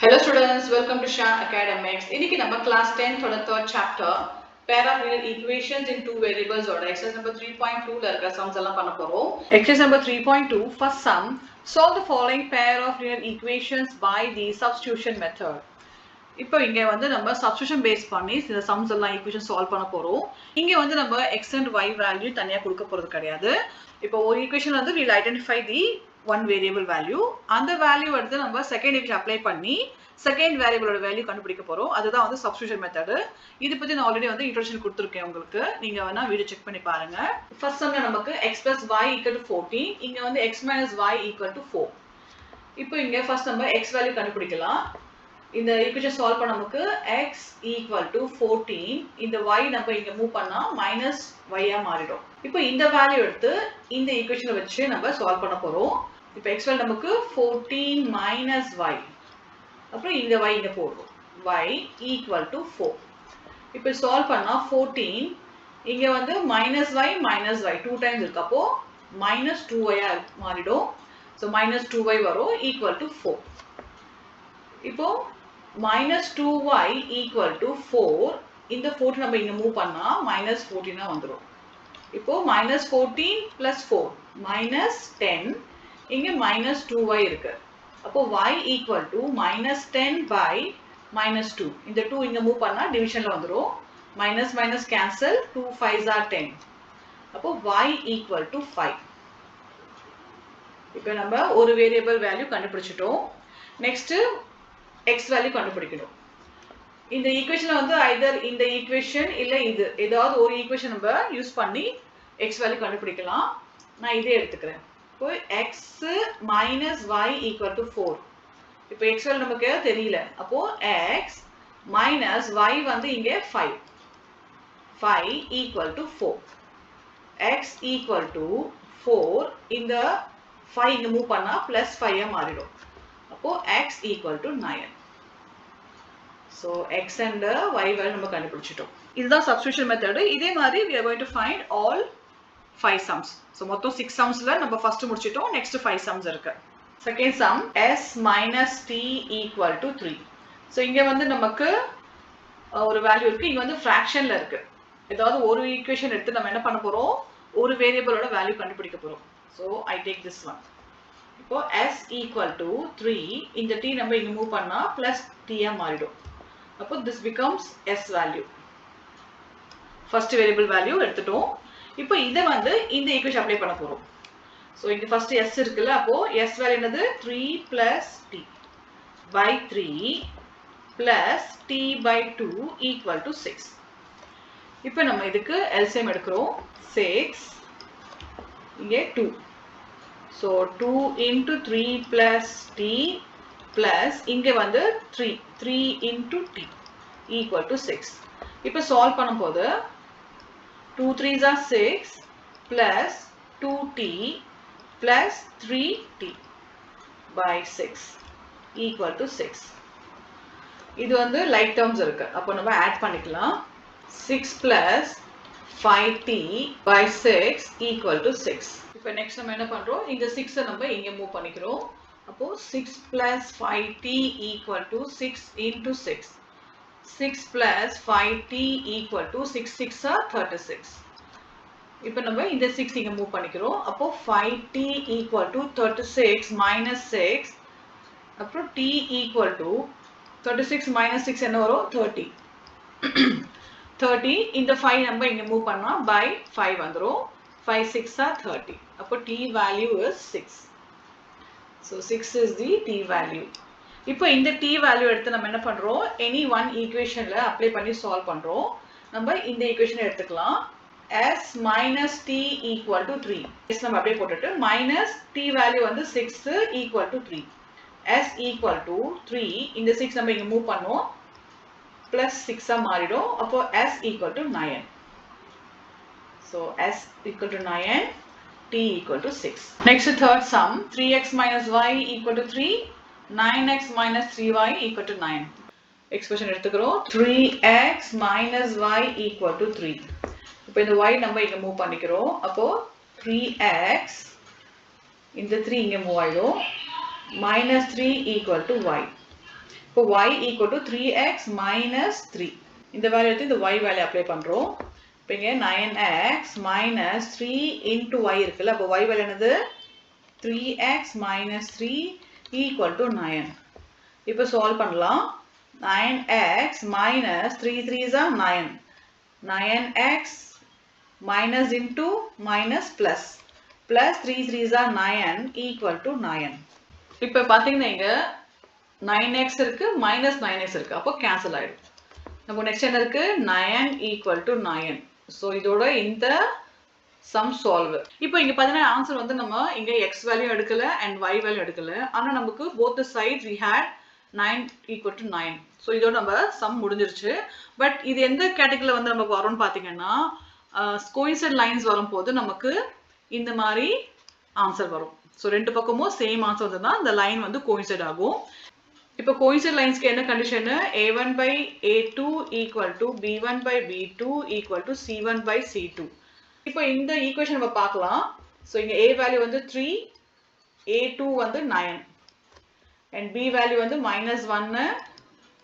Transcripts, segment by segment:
Hello students, welcome to Shah Academics. இன்னைக்கு நம்ம class 10th ஓட third chapter pair of linear equations in two variables ஓட exercise number 3.2 ல இருக்க sums எல்லாம் பண்ண போறோம். Exercise number 3.2 first sum, solve the following pair of linear equations by the substitution method. இப்போ இங்க வந்து நம்ம substitution base பண்ணி இந்த sums எல்லாம் equation solve பண்ண போறோம். இங்க வந்து நம்ம x and y value தனியா கொடுக்க போறது கிடையாது. இப்போ ஒரு equation வந்து we'll identify the one variable value. அந்த value எடுத்து நம்ம second equation apply பண்ணி second variable ஓட value கண்டுபிடிக்க போறோம். அதுதான் வந்து substitution method. இது பத்தி நான் already வந்து introduction கொடுத்திருக்கேன் உங்களுக்கு. நீங்க வேணா வீடியோ செக் பண்ணி பாருங்க. First sumல நமக்கு x plus y equal to 14. இங்க வந்து x minus y equal to 4. இப்போ இங்க first நம்ம x value கண்டுபிடிக்கலாம். இந்த equation solve பண்ண நமக்கு x equal to 14. இந்த y நம்ம இங்க மூவ் பண்ணா minus y ஆ மாறிடும். இப்போ இந்த வேல்யூ எடுத்து இந்த equation வச்சு நம்ம solve பண்ண போறோம். இப்போ x value நமக்கு 14 minus y. அப்புறம் இந்த y இங்க போடுறோம். y equal to 4. இப்போ solve பண்ணா 14 இங்க வந்து minus y two times இருக்கு. அப்போ minus 2y ஆ மாறிடும். So minus 2y வரும் equal to 4. இப்போ minus 2y equal to 4. இந்த 14 நம்ம இங்க மூவ் பண்ணா minus 14 ஆ வந்துரும். இப்போ minus 14 plus 4 minus 10. இங்க minus 2y இருக்கு. அப்போ y equal to minus 10 by minus 2. இந்த 2 இங்க மூவ் பண்ணா டிவிஷன்ல வந்துரும். minus minus cancel, 2 5s are 10. அப்போ y equal to 5. இப்போ நம்ம ஒரு வேரியபிள் வேல்யூ கண்டுபிடிச்சிட்டோம். நெக்ஸ்ட் x வேல்யூ கண்டுபிடிக்கணும். இந்த ஈக்குவேஷன்ல வந்து either இந்த ஈக்குவேஷன் இல்ல இது ஏதாவது ஒரு ஈக்குவேஷன் நம்ம யூஸ் பண்ணி x வேல்யூ கண்டுபிடிக்கலாம். நான் இதே எடுத்துக்கிறேன். இப்போ x minus y equal to 4. இப்போ x வேல்யூ நமக்கு தெரியல. அப்போ x minus y வந்து இங்க 5. 5 equal to 4. x equal to 4. இந்த 5 இங்க மூவ் பண்ணா plus 5 ஆ மாறிடும். அப்போ x equal to 9. So x and y value நம்ம கண்டுபிடிச்சிட்டோம். இதுதான் substitution method. இதே மாதிரி we are going to find all 5 sums. So மொத்தம் 6 sumsல நம்ம first முடிச்சிட்டோம். Next 5 sums இருக்கு. Second sum s minus t equal to 3. So இங்க வந்து நமக்கு ஒரு வேல்யூ இருக்கு. இங்க வந்து fractionல இருக்கு. ஏதாவது ஒரு equation எடுத்து நம்ம என்ன பண்ண போறோம்? ஒரு variable ஓட வேல்யூ கண்டுபிடிக்க போறோம். So I take this one. இப்போ s equal to 3. இந்த t நம்ம இங்க மூவ் பண்ணா plus t ஆ மாறிடும். அப்போ this becomes s value. First variable value எடுத்துட்டோம். இப்போ இத வந்து இந்த ஈக்குவேஷன் அப்ளை பண்ண போறோம். சோ இங்க first s இருக்குல. அப்போ s வேல்யூ என்னது 3 plus t by 3 plus t by 2 equal to 6. இப்போ நம்ம இதுக்கு LCM எடுக்கிறோம். 6 இங்க 2. So 2 into 3 plus t plus இங்க வந்து 3 into t equal to 6. இப்போ சால்வ் பண்ணும்போது 2 3s are 6 plus 2t plus 3t by 6 equal to 6. இது வந்து லைக் டேர்ம்ஸ் இருக்கு. அப்போ நம்ம ஆட் பண்ணிக்கலாம். 6 plus 5t by 6 equal to 6. இப்போ நெக்ஸ்ட் நம்ம என்ன பண்றோம்? இந்த 6 நம்ம இங்க மூவ் பண்ணிக்கிறோம். அப்போ 6 plus 5t equal to 6 into 6. 6 plus 5t equal to 6 6 are 36. இப்போ நம்ம இந்த 6 இங்க மூவ் பண்ணிக்கிறோம். அப்போ 5t equal to 36 minus 6. அப்புறம் t equal to 36 minus 6 என்ன வரும்? 30. 30 இந்த 5 நம்ம இங்க மூவ் பண்ணா by 5 வந்துரும். 5 6 are 30. அப்போ t value is 6. So 6 is the t value. இப்போ இந்த t value எடுத்து நம்ம என்ன பண்றோம்? any one equationல அப்ளை பண்ணி சால்வ் பண்றோம். நம்ம இந்த equation எடுத்துக்கலாம். s minus t equal to 3. s நம்ம அப்படியே போட்டுட்டு minus t value வந்து 6 equal to 3. s equal to 3. இந்த 6 நம்ம இங்க மூவ் பண்ணோம். plus 6 ஆ மாறிடும். அப்போ s equal to 9. So s equal to 9. t equal to 6. Next third sum 3x minus y equal to 3. 9x minus 3y equal to 9. Expression எடுத்துக்கிறோம். 3x minus y equal to 3. இப்போ இந்த y நம்ம இங்க move பண்ணிக்கிறோம். அப்போ 3x இந்த 3 இங்க move ஆயிடும். minus 3 equal to y. இப்போ y equal to 3x minus 3. இந்த வேல்யூ எடுத்து இந்த y வேல்யூ அப்ளை பண்றோம். இப்போ இங்க 9x minus 3 into y இருக்குல்ல. அப்போ y வேல்யூ என்னது 3x minus 3 equal to 9. இப்போ சால்வ் பண்ணலாம். 9x minus 3 3s are 9. 9x minus into minus plus 3 3s are 9 equal to 9. இப்போ பாத்தீங்கன்னா இங்க 9x இருக்கு minus 9x இருக்கு. அப்போ கேன்சல் ஆயிடும். நம்ம நெக்ஸ்ட் என்ன இருக்கு 9 equal to 9. ஸோ இதோட இந்த சம் சால்வ். இப்போ இங்க பாத்தீங்கன்னா ஆன்சர் வந்து நம்ம இங்க x வேல்யூ எடுக்கல and y வேல்யூ எடுக்கல. ஆனா நமக்கு both the sides we had 9 equal to 9. So இதோட நம்ம சம் முடிஞ்சிருச்சு. பட் இது எந்த கேட்டகரியில வந்து நமக்கு வரும்னு பாத்தீங்கன்னா கோயின்சைட் லைன்ஸ் வரும்போது நமக்கு இந்த மாதிரி ஆன்சர் வரும். ஸோ ரெண்டு பக்கமும் சேம் ஆன்சர் வந்ததுன்னா இந்த லைன் வந்து கோயின்சைட் ஆகும். இப்போ கோயின்சைட் லைன்ஸ்க்கு என்ன condition a1 by a2 equal to b1 by b2 equal to c1 by c2. இப்போ இந்த ஈக்குவேஷன் நம்ம பார்க்கலாம். ஸோ இங்க a வேல்யூ வந்து 3, a2 வந்து 9 and b வேல்யூ வந்து -1,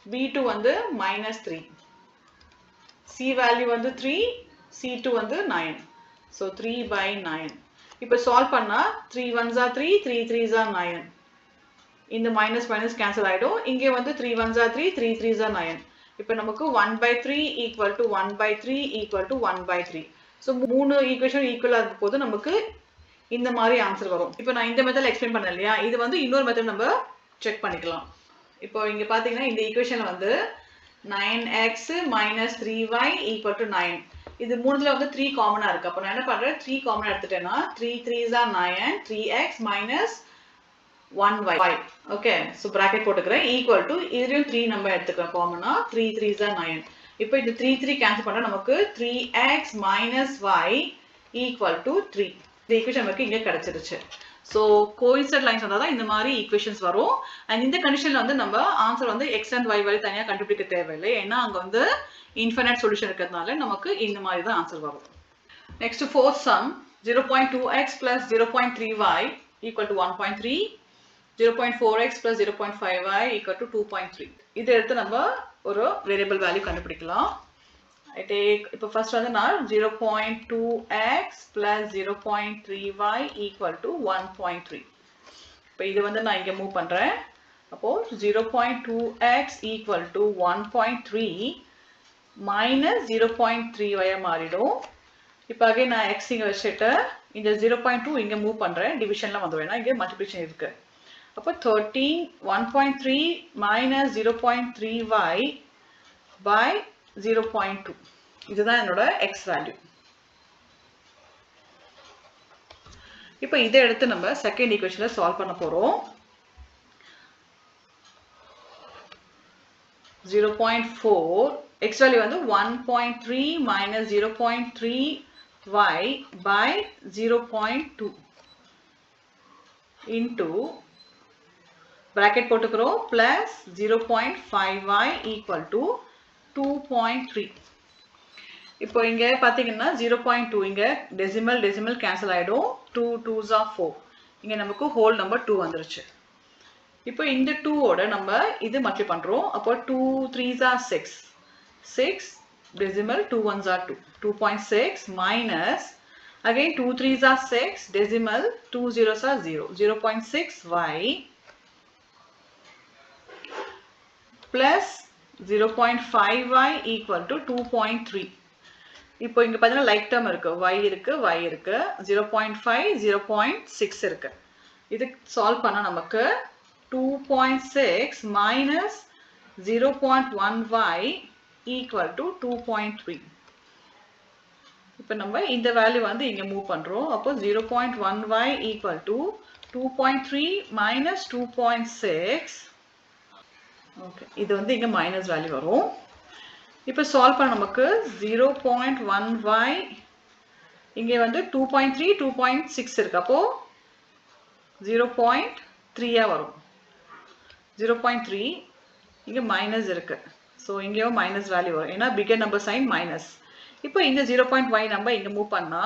b2 வந்து -3, c வேல்யூ வந்து 3, c2 வந்து 9. So 3 by 9. இப்போ சால்வ் பண்ணா 3 1s are 3, 3 3s are 9. இந்த மைனஸ் மைனஸ் கேன்சல் ஆயிடும். இங்கே வந்து 3 1s are 3, 3 3s are 9. இப்போ நமக்கு 1 by 3 equal to 1 by 3 equal to 1 by 3. So மூணு ஈக்குவேஷன் ஈக்குவலாக இருக்கும் போது நமக்கு இந்த மாதிரி ஆன்சர் வரும். இப்போ நான் இந்த மெத்தட் எக்ஸ்பிளைன் பண்ணேன் இல்லையா, இது வந்து இன்னொரு மெத்தட் நம்ம செக் பண்ணிக்கலாம். இப்போ இங்கே பார்த்தீங்கன்னா இந்த ஈக்குவேஷன் வந்து 9x minus 3y equal to 9. இது மூணுல வந்து 3 காமனாக இருக்கு. அப்போ நான் என்ன பண்ணுறேன் 3 காமனாக எடுத்துட்டேன்னா 3 3s are 9, 3x minus 1y. Okay, so bracket போட்டுக்கிறேன் ஈக்குவல் டு இதுலையும் 3 நம்ம எடுத்துக்கிறோம் காமனா 3 3s are 9. இப்போ இந்த 3 3 கேன்சல் பண்ணால் நமக்கு 3x minus y equal to 3. இந்த ஈக்குவேஷன் நமக்கு இங்கே கிடைச்சிருச்சு. ஸோ கோயின்சைட் லைன்ஸ் வந்தால் தான் இந்த மாதிரி ஈக்குவேஷன்ஸ் வரும். அண்ட் இந்த கண்டிஷனில் வந்து நம்ம ஆன்சர் வந்து எக்ஸ் அண்ட் ஒய் வேல்யூ தனியாக கண்டுபிடிக்க தேவையில்லை. ஏன்னா அங்கே வந்து இன்ஃபைனைட் சொல்யூஷன் இருக்கிறதுனால நமக்கு இந்த மாதிரி தான் ஆன்சர் வரும். Next fourth some 0.2x plus 0.3y equal to 1.3, 0.4x plus 0.5y equal to 2.3. இதை எடுத்து நம்ம ஒரு வேரியபிள் வேல்யூ கண்டுபிடிக்கலாம். I take இப்போ ஃபர்ஸ்ட் வந்து நான் 0.2x plus 0.3y equal to 1.3. இப்போ இது வந்து நான் இங்கே மூவ் பண்ணுறேன். அப்போ 0.2x equal to 1.3 minus 0.3y மாறிடும். இப்போ அகைன் நான் x இங்கே வச்சுட்டு இந்த 0.2 இங்கே மூவ் பண்ணுறேன். டிவிஷனில் வந்துடும், ஏன்னா இங்கே மல்டிப்ளிகேஷன் இருக்குது. அப்போ 1.3 minus 0.3y by 0.2. இதுதான் என்னோட x வேல்யூ. இப்போ இதை எடுத்து நம்ம செகண்ட் ஈக்குவேஷன்ல சால்வ் பண்ண போறோம். 0.4 x வேல்யூ வந்து 1.3 minus 0.3y by 0.2 into bracket போட்டுக்கிறோம் plus 0.5y equal to 2.3. இப்போ இங்க பாத்தீங்கன்னா 0.2 இங்க டெசிமல் கேன்சல் ஆயிடும். 2 2s are 4. இங்க நமக்கு ஹோல் நம்பர் 2 வந்துருச்சு. இப்போ இந்த 2 ஓட நம்ம இது மல்டிப்ளை பண்றோம். அப்போ 2 3s are 6. 6 decimal 2 1s are 2. 2.6 minus again 2 3s are 6 decimal 2 zeros are 0. 0.6y plus 0.5y equal to 2.3. இப்போ இங்க பாத்தீங்கன்னா லைக் டேர்ம் இருக்கு, y இருக்கு 0.5 0.6 இருக்கு. இது சால்வ் பண்ணா நமக்கு 2.6 minus 0.1y equal to 2.3. இப்போ நம்ம இந்த வேல்யூ வந்து இங்க மூவ் பண்றோம். அப்போ 0.1y equal to 2.3 minus 2.6. Okay, இது வந்து இங்க மைனஸ் வேல்யூ வரும். இப்போ சால்வ் பண்ண நமக்கு 0.1y இங்கே வந்து 2.3 2.6 இருக்கு. அப்போ 0.3 வரும். 0.3 இங்கே மைனஸ் இருக்கு. ஸோ இங்கேயும் மைனஸ் வேல்யூ வரும், ஏன்னா பிகர் நம்பர் சைன் மைனஸ். இப்போ இந்த 0.y நம்ம இங்கே மூவ் பண்ணா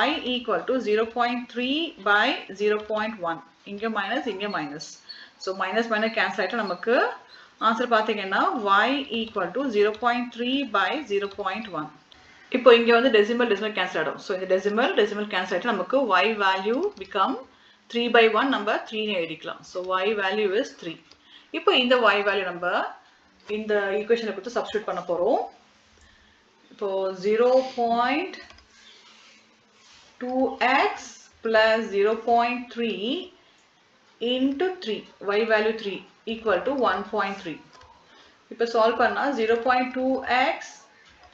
y equal to 0.3 by 0.1. இங்கே மைனஸ் இங்கே minus. So minus minus cancel ஆகிட்டு நமக்கு ஆன்சர் பார்த்தீங்கன்னா y equal to 0.3 by 0.1. இப்போ இங்கே வந்து டெசிமல் கேன்சல் ஆகிடும். ஸோ இந்த டெசிமல் கேன்சல் ஆகிட்டு நமக்கு y வேல்யூ பிகம் 3 by 1 நம்ம 3ன்னு எழுதிக்கலாம். So y value is 3. இப்போ இந்த y வேல்யூ நம்ம இந்த ஈக்குவேஷனை கொடுத்து சப்ஸ்டியூட் பண்ண போகிறோம். இப்போ 0.2x plus 0.3 into 3 y value 3 equal to 1.3. இப்போ சால்வ் பண்ணா 0.2x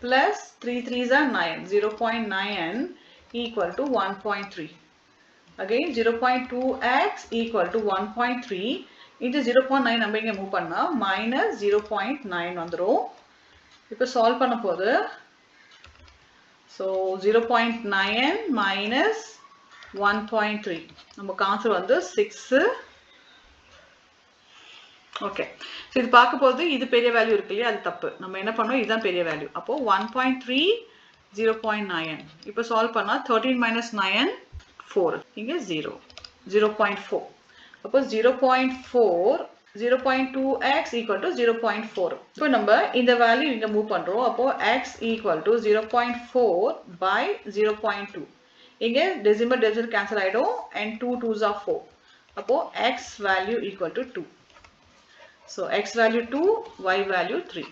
plus 3 3s are 9, 0.9 equal to 1.3. Again 0.2x equal to 1.3 into 0.9 நம்ம இங்க மூவ் பண்ணா minus 0.9 வந்துரும். இப்போ சால்வ் பண்ண போது so 0.9 minus 1.3 நமக்கு ஆன்சர் வந்து 6. ஓகே, ஸோ இது பார்க்க போது இது பெரிய வேல்யூ இருக்கு இல்லையா, அது தப்பு. நம்ம என்ன பண்ணோம், இதுதான் பெரிய வேல்யூ. அப்போ 1.3 0.9. இப்போ சால்வ் பண்ணா 13 minus 9 4, இங்கே 0 0.4. அப்போ 0.4 0.2x equal to 0.4. இப்போ நம்ம இந்த வேல்யூ இங்க மூவ் பண்றோம். அப்போ x equal to 0.4 by 0.2. இங்க டெசிமல் கேன்சல் ஆயிடும் and 2 2s are 4. அப்போ x value equal to 2. So x value 2, y value 3.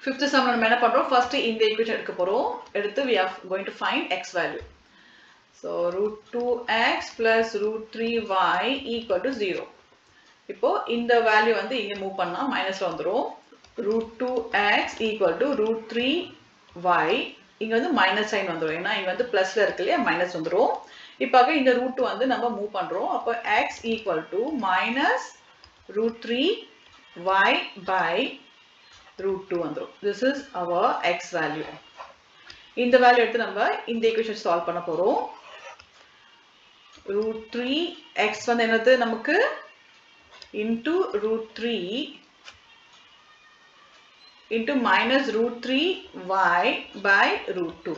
Fifth sum நம்ம என்ன பண்றோம், first இந்த equation எடுக்க போறோம். எடுத்து we are going to find x value. So root 2x plus root 3y equal to 0. இப்போ இந்த வேல்யூ வந்து இங்க மூவ் பண்ணா மைனஸ்ல வந்துரும். root 2x equal to root 3y. இங்க வந்து மைனஸ் சைன் வந்துரும். ஏன்னா இங்க வந்து பிளஸ்ல இருக்கு இல்லையா, மைனஸ் வந்துரும். இப்போ இந்த ரூட் 2 வந்து நம்ம மூவ் பண்றோம். அப்போ x equal to minus root 3y by root 2 வந்துரும். This is our x value. இந்த வேல்யூ எடுத்து நம்ம இந்த ஈக்குவேஷன் சால்வ் பண்ண போறோம். root 3x வந்து என்னது நமக்கு into root 3 into minus root 3y by root 2.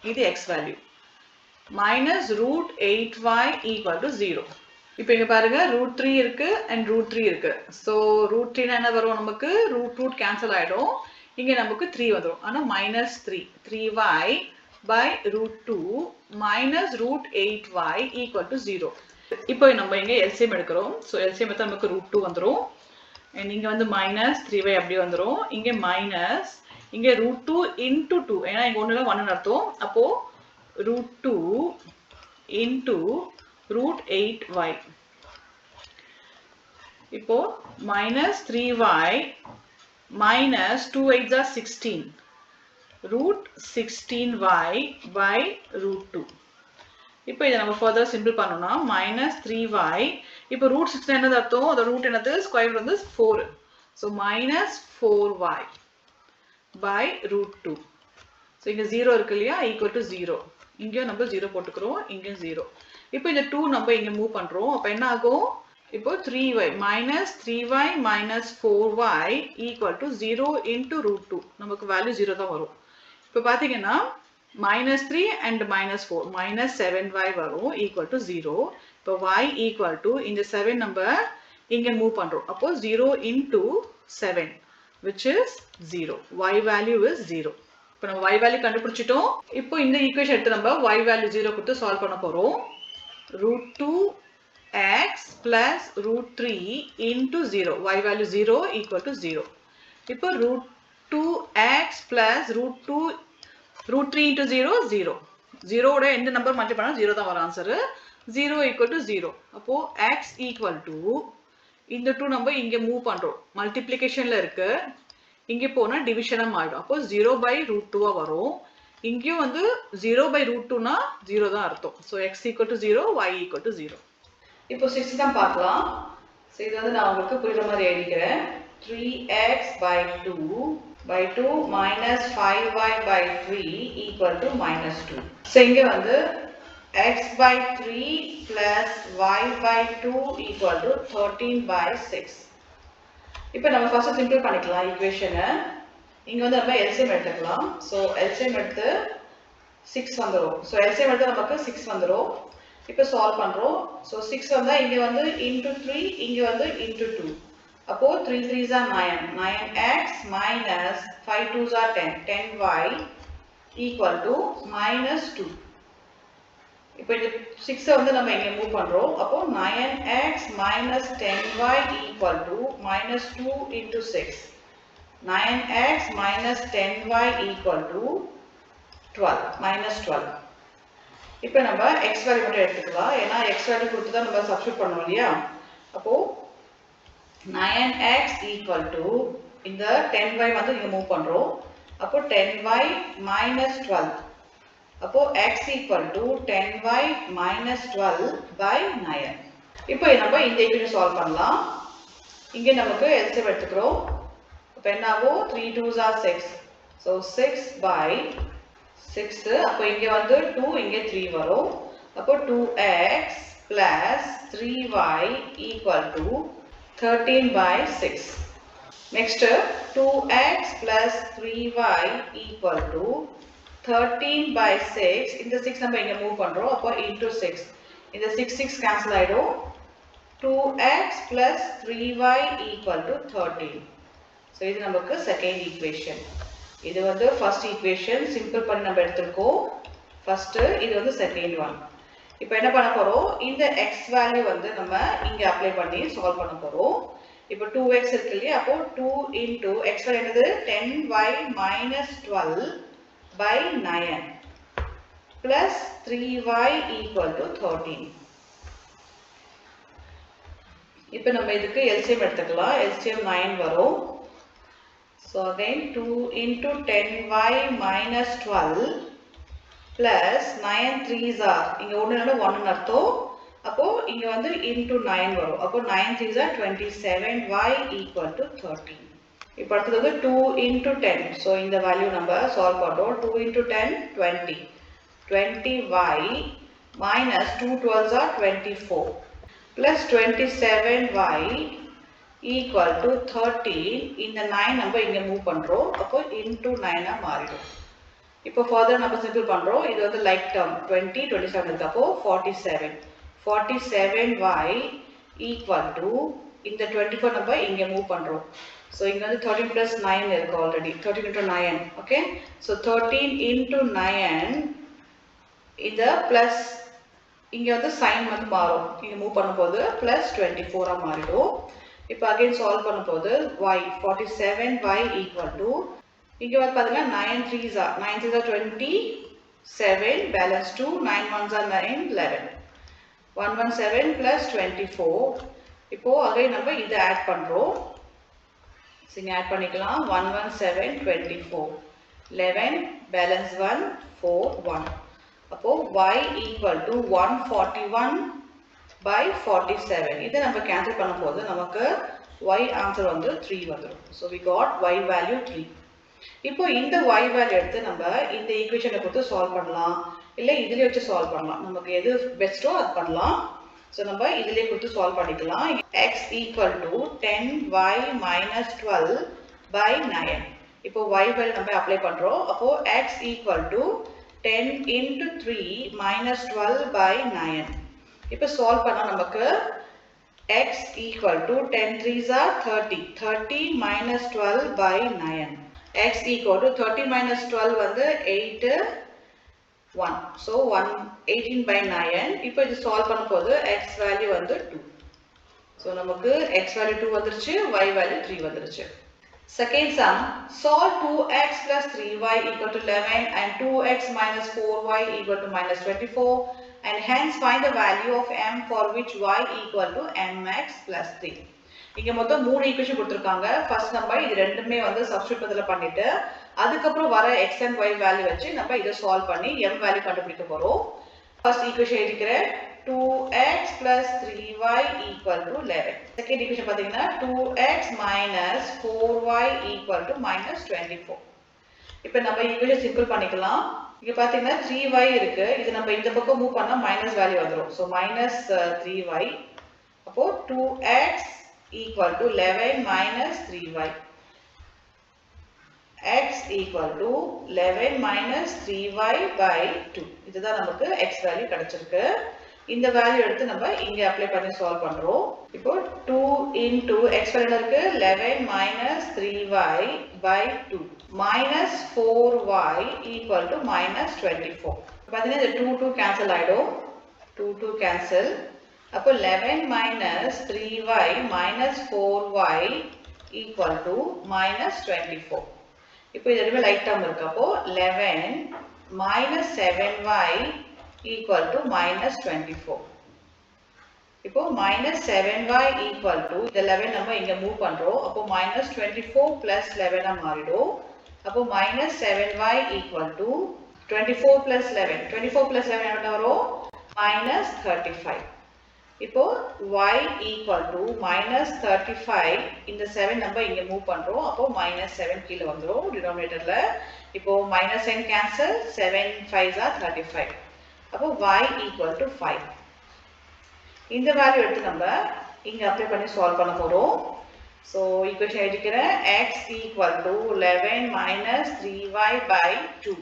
இது x value. Minus root 8y equal to 0. இப்போ இங்க பாருங்க root 3 இருக்கு and root 3 இருக்கு. So root 3 என்ன வரும் நமக்கு, root cancel ஆயிடும். இங்க நமக்கு 3 வந்துரும். ஆனா minus 3y by root 2 minus root 8y equal to 0. இப்போ நம்ம இங்க LCM எடுக்கிறோம். So LCM எடுத்தா நமக்கு root 2 வந்துரும். and இங்க வந்து minus 3y அப்படியே வந்துரும். இங்க minus இங்க root 2 into 2, ஏன்னா இங்க ஒண்ணுல 1 அர்த்தம். அப்போ root 2 into root 8y. இப்போ minus 3y minus 2 8s are 16, root 16y by root 2. இப்போ இதை நம்ம further simple பண்ணோம்னா minus 3y. இப்போ root 16 என்னது அர்த்தம், அந்த root என்னது, ஸ்கொயர் வந்து 4. so minus 4y by root 2. so இங்க 0 இருக்கு இல்லையா, equal to 0. இங்க நம்ம 0 போட்டுக்கிறோம், இங்க 0. இப்போ இந்த 2 நம்ம இங்க மூவ் பண்றோம். அப்ப என்ன ஆகும், இப்போ 3y minus 3y minus 4y equal to 0 into root 2. நமக்கு வேல்யூ 0 தான் வரும். இப்போ பாத்தீங்கன்னா minus 3 and minus 4 minus 7y வரும் equal to 0. இப்போ y equal to இந்த 7 நம்ம இங்க மூவ் பண்றோம். அப்போ 0 into 7 which is 0. y value is 0. இப்போ நம்ம y value கண்டுபிடிச்சிட்டோம். இப்போ இந்த ஈக்குவேஷன் எடுத்து நம்ம y value 0 கொடுத்து சால்வ் பண்ண போறோம். root 2x plus root 3 into 0. y value 0 equal to 0. இப்போ root 2x plus root 3 into 0 0. 0 ஓட எந்த நம்பர் மல்டிப்ளை பண்ணா 0 தான் வரும் ஆன்சர். 0 equal to 0. அப்போ x equal to இந்த 2 நம்ம இங்க மூவ் பண்றோம். மல்டிப்ளிகேஷன்ல இருக்கு, இங்க போனா டிவிஷனா மாறிடும். அப்போ 0 by root 2 வரும். இங்கேயும் வந்து 0 by root 2னா 0 தான் அர்த்தம். so x equal to 0, y equal to 0. இப்போ 6 தான் பார்க்கலாம். so இது வந்து நான் உங்களுக்கு புரியுற மாதிரி எழுதிக்கிறேன். 3x by 2 by 2 minus 5y by 3 equal to minus 2. so இங்க வந்து x by 3 plus y by 2 equal to 13 by 6. இப்போ நம்ம ஃபர்ஸ்ட் சிம்பிள் பண்ணிக்கலாம் ஈக்குவேஷனை. இங்க வந்து நம்ம LCM எடுத்துக்கலாம். so LCM எடுத்து 6 வந்துரும். so LCM எடுத்து நமக்கு 6 வந்துரும். இப்போ சால்வ் பண்றோம். so 6 வந்தா இங்க வந்து into 3, இங்க வந்து into 2. அப்போ 3 3s are 9. 9x minus 5 2s are 10. 10y equal to minus 2. இப்போ இந்த 6 வந்து நம்ம இங்க மூவ் பண்றோம். அப்போ 9x minus 10y equal to minus 2 into 6. 9x minus 10y equal to 12. Minus 12. இப்போ நம்ம x வேல்யூ மட்டும் எடுத்துக்கலாம். ஏன்னா x வேல்யூ கொடுத்து தான் நம்ம சப்ஸ்டிட்யூட் பண்ணோம் இல்லையா? அப்போ 9x equal to இந்த 10y வந்து இங்க மூவ் பண்றோம். அப்போ 10y minus 12. அப்போ x equal to 10y minus 12 by 9. இப்போ நம்ம இந்த ஈக்குவேஷன் சால்வ் பண்ணலாம். இங்க நமக்கு LCM எடுத்துக்கிறோம். அப்போ என்ன ஆகும்? 3 2s are 6. So 6 by 6. அப்போ இங்க வந்து 2 இங்க 3 வரும். அப்போ 2x plus 3y equal to 13 by 6. Next 2x plus 3y equal to 13 by 6. இந்த 6 நம்ம இங்க மூவ் பண்றோம். அப்போ into 6. இந்த 6 6 cancel ஆயிடும். 2x plus 3y equal to 13. So இது நமக்கு செகண்ட் ஈக்குவேஷன். இது வந்து ஃபர்ஸ்ட் ஈக்குவேஷன் சிம்பிள் பண்ணி நம்ம எடுத்துக்கோம். ஃபர்ஸ்ட் இது வந்து செகண்ட் ஒன். இப்போ என்ன பண்ண போறோம்? இந்த x வேல்யூ வந்து நம்ம இங்க அப்ளை பண்ணி சால்வ் பண்ண போறோம். இப்போ 2x இருக்கு இல்லையா? அப்போ 2 into x வேல்யூ என்னது? 10y minus 12 by 9 plus 3y equal to 13. இப்போ நம்ம இதுக்கு LCM எடுத்துக்கலாம். LCM 9 வரும். So again 2 into 10y minus 12 plus 9 3s are இங்க ஒண்ணுனா 1 அர்த்தம். அப்போ இங்க வந்து into 9 வரும். அப்போ 9 3s are 27y equal to 13. இப்போ அடுத்து வந்து 2 into 10. So இந்த வேல்யூ நம்ம சால்வ் பண்றோம். 2 into 10 20. 20y minus 2 12s are 24 plus 27y equal to 13. இந்த 9 நம்ம இங்க மூவ் பண்றோம். அப்போ into 9 மாறிடும். இப்போ ஃபர்தர் நம்ம சிம்பிள் பண்றோம். இது வந்து லைக் டேர்ம் 20 27 இருக்கு. அப்போ 47. 47y equal to இந்த 24 நம்ம இங்க மூவ் பண்றோம். So இங்க வந்து 13 plus 9 இருக்கு already. 13 into 9. Okay? So 13 into 9 இந்த plus இங்க வந்து sign வந்து மாறும். இங்க மூவ் பண்ணும்போது plus 24 ஆ மாறிடும். இப்போ again solve பண்ணும்போது y 47y equal to இங்க வந்து பாத்தீங்கன்னா 9 3s are 27 balance 2 9 1s are 9 11 117 plus 24. இப்போ again நம்ம இத ஆட் பண்றோம். இங்க ஆட் பண்ணிக்கலாம். 117 24 11 balance 1 4 1. அப்போ y equal to 141 by 47. இதை நம்ம கேன்சல் பண்ணும்போது நமக்கு y ஆன்சர் வந்து 3 வந்துடும். So we got y value 3. இப்போ இந்த y வேல்யூ எடுத்து நம்ம இந்த ஈக்குவேஷனை கொடுத்து சால்வ் பண்ணலாம். இல்ல இதுலயே வச்சு சால்வ் பண்ணலாம். நமக்கு எது பெஸ்ட்டோ அது பண்ணலாம். So நம்ம இதுலயே கொடுத்து சால்வ் பண்ணிக்கலாம். x equal to 10y minus 12 by 9. இப்போ y வேல்யூ நம்ம அப்ளை பண்றோம். அப்போ x equal to 10 into 3 minus 12 by 9. இப்போ சால்வ் பண்ணா நமக்கு x equal to 10 3s are 30. 30 minus 12 by 9. x equal to 30 minus 12 வந்து 8 1. So 18 by 9. இப்போ இது சால்வ் பண்ணும்போது x வேல்யூ வந்து 2. So நமக்கு x வேல்யூ 2 வந்துருச்சு, y வேல்யூ 3 வந்துருச்சு. Second sum, solve 2x plus 3y equal to 11 and 2x minus 4y equal to minus 24 and hence find the value of m for which y equal to mx plus 3. இங்க மொத்தம் மூணு equation கொடுத்திருக்காங்க. First நம்ம இது ரெண்டுமே வந்து substitute பதிலா பண்ணிட்டு அதுக்கு அப்புறம் வர x and y வேல்யூ வச்சு நம்ம இத சால்வ் பண்ணி m வேல்யூ கண்டுபிடிக்க போறோம். ஃபர்ஸ்ட் ஈக்குவேஷன் எழுதிக்கிறேன். 2x plus 3y equal to 11. Second equation பாத்தீங்கன்னா 2x minus 4y equal to minus 24. இப்போ நம்ம ஈக்குவேஷன் சிம்பிள் பண்ணிக்கலாம். இங்க பாத்தீங்கன்னா 3y இருக்கு. இது நம்ம இந்த பக்கம் மூவ் பண்ணா மைனஸ் வேல்யூ வந்துரும். So minus 3y. அப்போ 2x equal to 11 minus 3y. x equal to 11 minus 3y by 2. இதுதான் நமக்கு x வேல்யூ கிடைச்சிருக்கு. இந்த வேல்யூ எடுத்து நம்ம இங்க அப்ளை பண்ணி சால்வ் பண்றோம். இப்போ 2 into x வேல்யூ இருக்கு 11 minus 3y by 2 minus 4y equal to minus 24. பாத்தீங்கன்னா இந்த 2 cancel ஆயிடும். 2 cancel. அப்போ 11 minus 3y minus 4y equal to minus 24. இப்போ இது ரெண்டுமே லைட் டேர்ம் இருக்கு. அப்போ 11 minus 7y equal to minus 24. இப்போ minus 7y equal to இந்த 11 நம்ம இங்க மூவ் பண்றோம். அப்போ minus 24 plus 11 மாறிடும். அப்போ minus 7y equal to 24 plus 11. 24 plus 11 என்ன வரும்? minus 35. இப்போ y equal to minus 35 இந்த 7 நம்ம இங்க மூவ் பண்றோம். அப்போ minus 7 கீழ வந்துரும் டினாமினேட்டர்ல. இப்போ minus n cancel 7 5s are 35. அப்போ y equal to 5. இந்த வேல்யூ எடுத்து நம்ம இங்க அப்ளை பண்ணி சால்வ் பண்ண போறோம். சோ ஈக்குவேஷன் எழுதிக்கிறேன். x equal to 11 minus 3y by 2.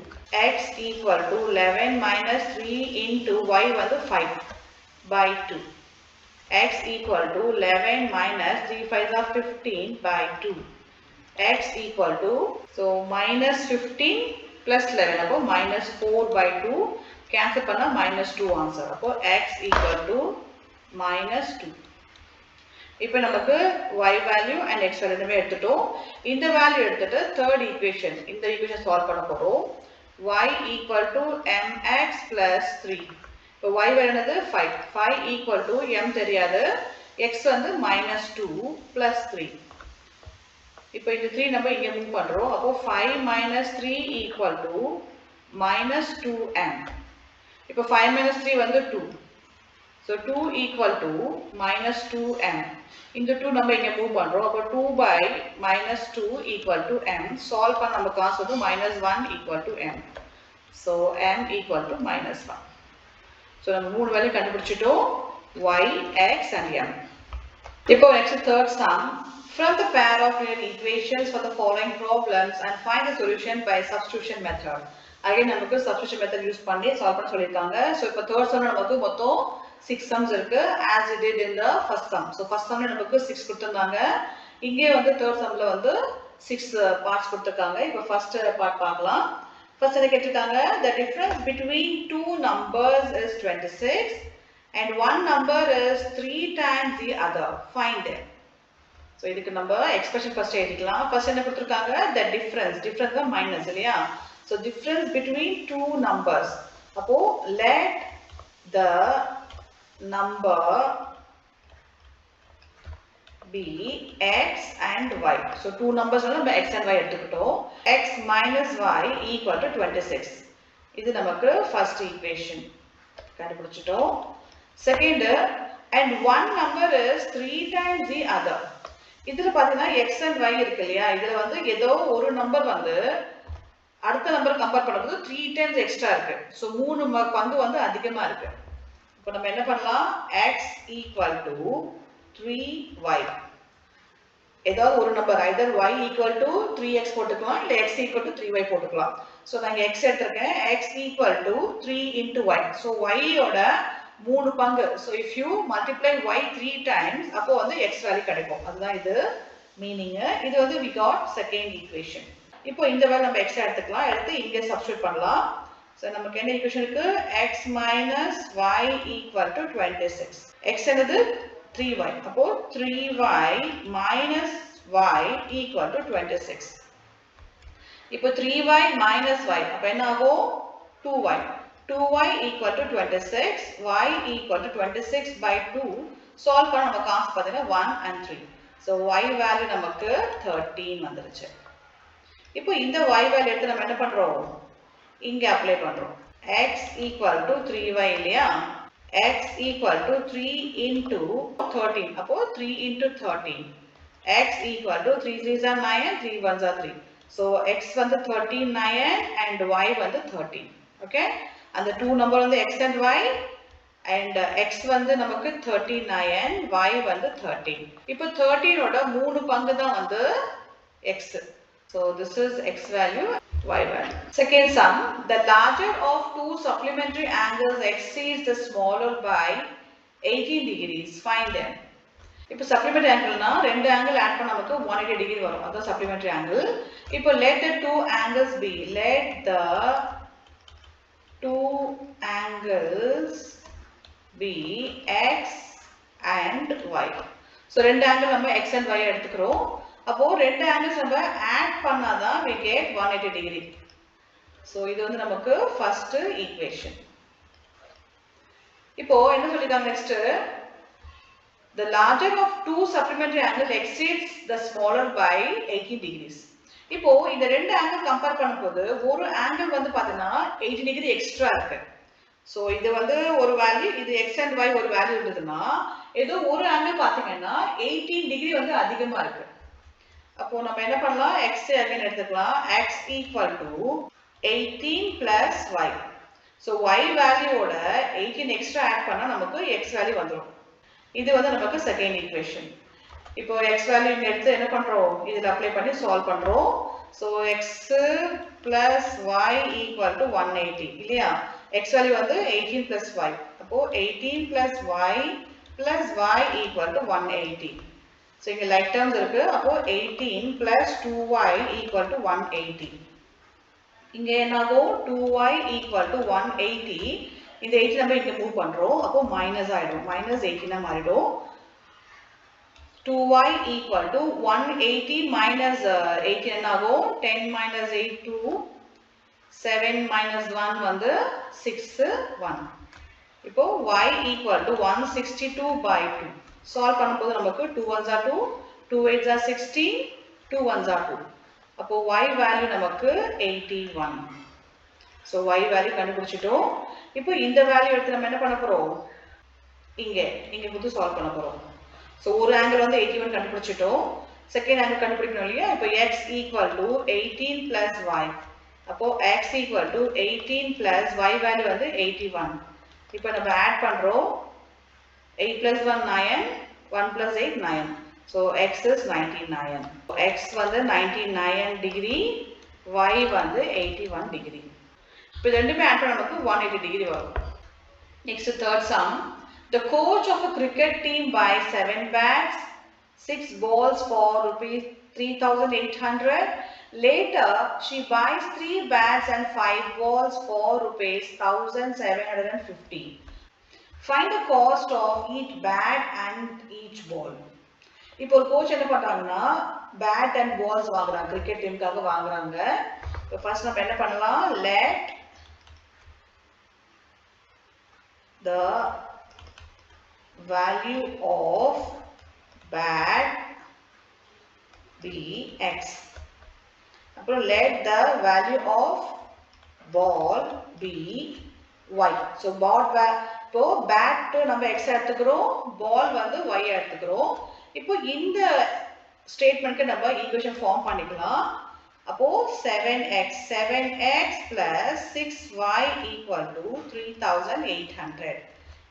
x equal to 11 minus 3 into y வந்து 5 by 2. x equal to 11 minus 3 5s are 15 by 2. x equal to so minus 15 plus 11 அப்போ minus 4 by 2 cancel பண்ணா minus 2 answer. அப்போ x equal to minus 2. இப்போ நமக்கு y value and x value ரெண்டுமே எடுத்துட்டோம். இந்த value எடுத்துட்டு third equation இந்த equation சால்வ் பண்ண போறோம். y equal to mx plus 3. இப்போ y வேல்யூ என்னது 5. 5 equal to m தெரியாது. x வந்து minus 2 plus 3. இப்போ இந்த 3 நம்ம இங்க மூவ் பண்றோம். அப்போ 5 minus 3 equal to minus 2m. இப்போ 5 minus 3 வந்து 2. So 2 equal to minus 2m. இந்த 2 நம்ம இங்க மூவ் பண்றோம். அப்போ 2 by minus 2 equal to m. Solve பண்ண நமக்கு ஆன்சர் வந்து minus 1 equal to m. So m equal to minus 1. So நம்ம மூணு வேல்யூ கண்டுபிடிச்சிட்டோம். y, x and m. இப்போ next third sum. From the pair of linear equations for the following problems and find the solution by substitution method. Again நமக்கு substitution method use பண்ணி solve பண்ண சொல்லிருக்காங்க. So இப்போ third sum நமக்கு மொத்தம் 6 sums இருக்கு as it did in the first sum. So first sumல நமக்கு 6 கொடுத்திருந்தாங்க. இங்கே வந்து third sumல வந்து 6 parts கொடுத்திருக்காங்க. இப்போ first part பார்க்கலாம். First என்ன கேட்டிருக்காங்க? The difference between two numbers is 26 and one number is 3 times the other. Find it. So இதுக்கு நம்ம expression first எழுதிக்கலாம். First என்ன கொடுத்திருக்காங்க? The difference தான் minus இல்லையா? So difference between two numbers. அப்போ let the number be x and y. So two numbers நம்ம x and y எடுத்துக்கிட்டோம். x minus y equal to 26. இது நமக்கு first equation கண்டுபிடிச்சிட்டோம். Second, and one number is 3 times the other. இதுல பாத்தீங்கன்னா x and y இருக்கு இல்லையா? இதுல வந்து ஏதோ ஒரு நம்பர் வந்து அடுத்த நம்பர் கம்பேர் பண்ணும்போது 3 times எக்ஸ்ட்ரா இருக்கு. சோ 3 பங்கு வந்து அதிகமா இருக்கு. இப்போ நம்ம என்ன பண்ணலாம்? x equal to 3y. ஏதாவது ஒரு number either y equal to 3x போட்டுக்கலாம் இல்ல x equal to 3y போட்டுக்கலாம். சோ நான் x எடுத்துர்க்கேன். x equal to 3 into y. So y ஓட 3 பங்கு. So if you multiply y 3 times அப்போ வந்து x வேல்யூ கிடைக்கும். அதுதான் இது மீனிங். இது வந்து we got second equation. இப்போ இந்த வேல்யூ நம்ம x எடுத்துக்கலாம். எடுத்து இங்க சப்ஸ்டிட்யூட் பண்ணலாம். So நமக்கு என்ன ஈக்குவேஷன் இருக்கு? x minus y equal to 26. x என்னது 3y. அப்போ 3y minus y equal to 26. இப்போ 3y minus y அப்ப என்ன ஆகும்? 2y. 2y equal to 26. y equal to 26 by 2. Solve பண்ண நமக்கு ஆன்சர் பார்த்தீங்கன்னா 1 and 3. So y வேல்யூ நமக்கு 13 வந்துருச்சு. இப்போ இந்த y வேல்யூ எடுத்து நம்ம என்ன பண்றோம்? இங்க அப்ளை பண்றோம். x equal to 3y இல்லையா? x equal to 3 into 13. அப்போ 3 into 13. x equal to 3 3s are 9, 3 1s are 3. So x வந்து 13 9 and y வந்து 13. Okay? அந்த two number வந்து x and y and x வந்து நமக்கு 39, y வந்து 13. இப்போ 13 ஓட 3 பங்கு தான் வந்து x. So this is x value. y value. Second sum, the larger of two supplementary angles exceeds the smaller by 18 degrees. Find them. இப்போ supplementary angleனா ரெண்டு angle add பண்ண நமக்கு 180 degree வரும். அதான் supplementary angle. இப்போ let the two angles be. Let the two angles be x and y. So ரெண்டு angle நம்ம x and y எடுத்துக்கிறோம். அப்போ ரெண்டு angles நம்ம add பண்ணாதான் we get 180 degree. So இது வந்து நமக்கு first equation. இப்போ என்ன சொல்லிருக்காங்க next? The larger of two supplementary angles exceeds the smaller by 80 degrees. இப்போ இந்த ரெண்டு angle கம்பேர் பண்ணும்போது ஒரு angle வந்து பாத்தீங்கன்னா 80 degree எக்ஸ்ட்ரா இருக்கு. So இது வந்து ஒரு வேல்யூ, இது x and y ஒரு வேல்யூ இருந்ததுன்னா ஏதோ ஒரு angle பாத்தீங்கன்னா 18 degree வந்து அதிகமா இருக்கு. அப்போ நம்ம என்ன பண்ணலாம், x again எடுத்துக்கலாம். x equal to 18 plus y. So y value ஓட 18 எக்ஸ்ட்ரா ஆட் பண்ணா நமக்கு x வேல்யூ வந்துரும். இது வந்து நமக்கு செகண்ட் ஈக்குவேஷன். இப்போ x வேல்யூ இங்க எடுத்து என்ன பண்றோம், இதுல அப்ளை பண்ணி சால்வ் பண்றோம். So x plus y equal to 180 இல்லையா? x வேல்யூ வந்து 18 plus y. அப்போ 18 plus y plus y equal to 180. So இங்க like terms இருக்கு. அப்போ 18 plus 2y equal to 180. இங்க என்னாகும், 2y equal to 180. இந்த 80 நம்ம இங்க மூவ் பண்றோம். அப்போ மைனஸ் ஆயிடும். மைனஸ் 18 மாறிடும். 2y equal to 180 minus 18 என்னாகும், 10 minus 8 2, 7 minus 1 வந்து 6 1. இப்போ y equal to 162 by 2. Solve பண்ணும்போது நமக்கு 2 1s are 2, 2 8s are 16, 2 1s are 2. அப்போ y வேல்யூ நமக்கு 81. So y வேல்யூ கண்டுபிடிச்சிட்டோம். இப்போ இந்த வேல்யூ எடுத்து நம்ம என்ன பண்ண போறோம், இங்க கொடுத்து சால்வ் பண்ண போறோம். So ஒரு ஆங்கிள் வந்து 81 கண்டுபிடிச்சிட்டோம். செகண்ட் ஆங்கிள் கண்டுபிடிக்கணும் இல்லையா? இப்போ x equal to 18 plus y. அப்போ x equal to 18 plus y value வந்து 81. இப்போ நம்ம ஆட் பண்றோம். 8 plus 1 9, 1 plus 8 9. So x is 99. x வந்து 99 degree, y வந்து 81 degree. இப்போ ரெண்டுமே ஆட் பண்ண நமக்கு 180 degree வரும். Next third sum. The coach of a cricket team buys 7 bats, 6 balls for rupees 3,800. Later, she buys 3 bats and 5 balls for rupees 1,750. Find the cost of each bat and each ball. இப்போ ஒரு coach என்ன பண்றாங்கன்னா bad and balls வாங்குறாங்க, cricket டீமுக்காக வாங்குறாங்க. இப்போ first நம்ம என்ன பண்ணலாம், let the value of bat be x. அப்புறம் let the value of ball be y. So இப்போ bat நம்ம x எடுத்துக்கிறோம், ball வந்து y எடுத்துக்கிறோம். இப்போ இந்த ஸ்டேட்மென்ட்க்கு நம்ம ஈக்குவேஷன் ஃபார்ம் பண்ணிக்கலாம். அப்போ 7x plus 6y equal to 3,800.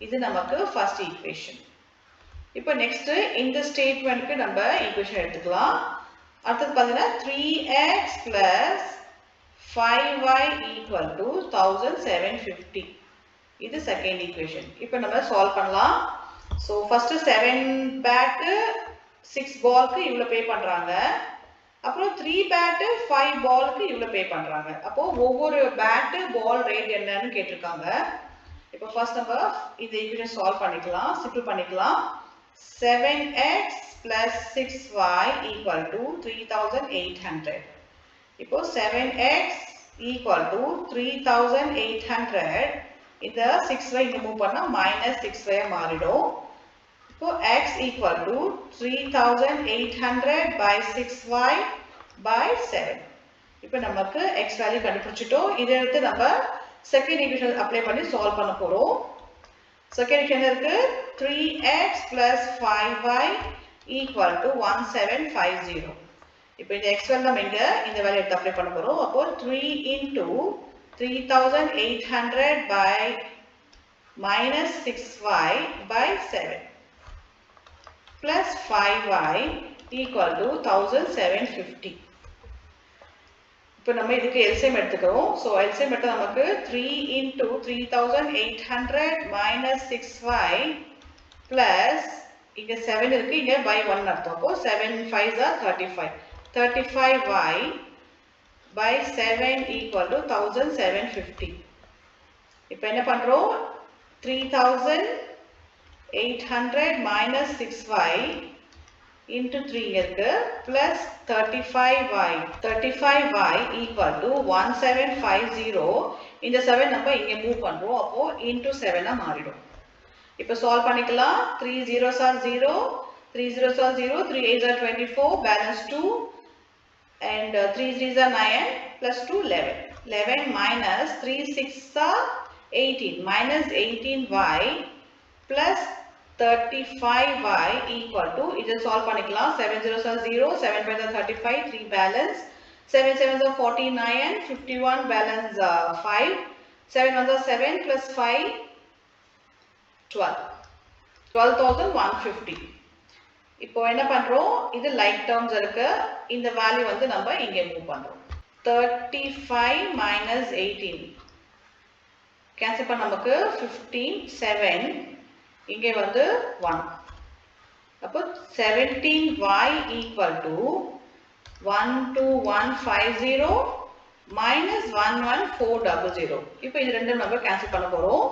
இது நமக்கு ஃபர்ஸ்ட் ஈக்குவேஷன். இப்போ நெக்ஸ்ட் இந்த ஸ்டேட்மென்ட்க்கு நம்ம ஈக்குவேஷன் எடுத்துக்கலாம். அடுத்து பாத்தீங்கன்னா 3x plus 5y equal to 1,750. இது செகண்ட் ஈக்குவேஷன். இப்போ நம்ம சால்வ் பண்ணலாம். So first 7 bat 6 ballக்கு இவ்வளவு பே பண்றாங்க. அப்புறம் 3 bat 5 ballக்கு இவ்வளவு பே பண்றாங்க. அப்போ ஒவ்வொரு bat ball rate என்னன்னு கேட்டிருக்காங்க. இப்போ ஃபர்ஸ்ட் நம்ம இந்த ஈக்குவேஷன் சால்வ் பண்ணிக்கலாம், சிம்பிள் பண்ணிக்கலாம். 7x plus 6y equal to 3,800. இப்போ 7x equal to 3,800. இந்த 6y இங்க மூவ் பண்ணா minus 6y மாறிடும். இப்போ x equal to 3,800 by 6y by 7. இப்போ நமக்கு x வேல்யூ கண்டுபிடிச்சிட்டோம். இதை எடுத்து நம்ம செகண்ட் ஈக்குவேஷன் அப்ளை பண்ணி சால்வ் பண்ண போறோம். செகண்ட் ஈக்குவேஷன் இருக்கு 3x plus 5y equal to 1750. இப்போ இந்த x வேல்யூ நம்ம இங்க இந்த வேல்யூ எடுத்து அப்ளை பண்ண போறோம். அப்போ 3 into 3,800 by minus 6y by 7 plus 5y equal to 1,750. இப்போ நம்ம இதுக்கு LCM எடுத்துக்கிறோம். ஸோ LCM எடுத்தால் நமக்கு 3 into 3800 minus 65 plus இங்கே 7 இருக்கு, இங்கே by 1 அர்த்தம். அப்போ 7 5s are 35. 35y by 7 equal to 1750. இப்போ என்ன பண்ணுறோம்? 3800 minus 6y into 3 இருக்கு plus 35y. 35y equal to 1750. இந்த 7 நம்ம இங்கே மூவ் பண்ணுறோம். அப்போ into 7 மாறிடும். இப்போ சால்வ் பண்ணிக்கலாம். 3 zeros are 0, 3 zeros are 0, 3 8s are 24, balance 2 and 3 3s are 9 plus 2 11. 11 minus 3 6s are 18 minus 18y plus 35y equal to, இதை சால்வ் பண்ணிக்கலாம். 7 zeros are 0, 7 5s are 35, 3 balance, 7 7s are 49, 51 balance 5, 7 1s are 7 plus 5 12, 12,150. இப்போ என்ன பண்றோம்? இது like terms இருக்கு. இந்த value வந்து நம்ம இங்கே மூவ் பண்றோம். 35 minus 18 கேன்சல் பண்ண நமக்கு 15 7, இங்கே வந்து 1. அப்போ 17y equal to 12150 minus 11400. இப்போ இது ரெண்டும் நம்ம கேன்சல் பண்ண போறோம்.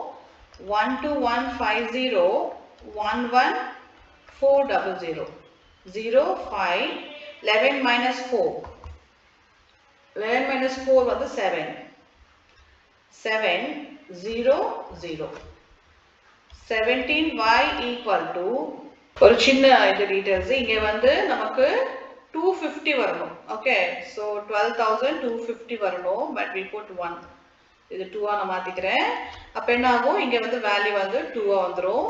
12150 11400 0 5 11 minus 4, 11 minus 4 வந்து 7 7 0 0. 17y equal to, ஒரு சின்ன இது டீடைல்ஸ், இங்கே வந்து நமக்கு 250 வரணும். ஓகே, ஸோ 12,250 வரணும். பட் we put 1, இது 2 நான் மாத்திக்கிறேன். அப்போ என்ன ஆகும்? இங்கே வந்து வேல்யூ வந்து 2 வந்துடும்.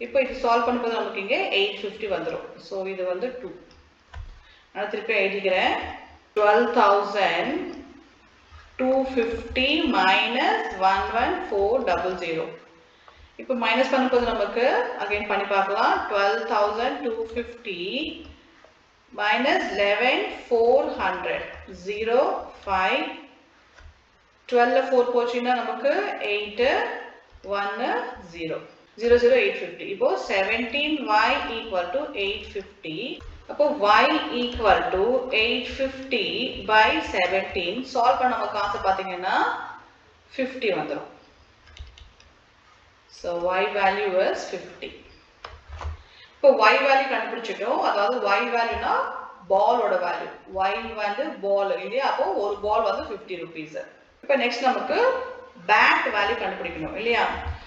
இப்போ இது சால்வ் பண்ணும்போது நமக்கு இங்கே 850 வந்துடும். ஸோ இது வந்து 2. நான் திருப்பி எழுதிக்கிறேன். 12,250 minus 11400. இப்போ மைனஸ் பண்ணும்போது நமக்கு அகைன் பண்ணி பார்க்கலாம். 12,250 minus 11,400 0 5, 12 4 போச்சுன்னா நமக்கு 8 1 0 0 0 850. இப்போ 17y equal to 850. அப்போ y equal to 850 by 17 solve பண்ண நமக்கு ஆன்சர் பார்த்தீங்கன்னா 50 வந்துடும். So y value is 50. இப்போ y value கண்டுபிடிச்சிட்டோம். அதாவது y வேல்யூனா பாலோட வேல்யூ. y வந்து பால் இல்லையா? அப்போ ஒரு பால் வந்து 50 rupees. இப்போ நெக்ஸ்ட் நமக்கு பேட் வேல்யூ கண்டுபிடிக்கணும் இல்லையா?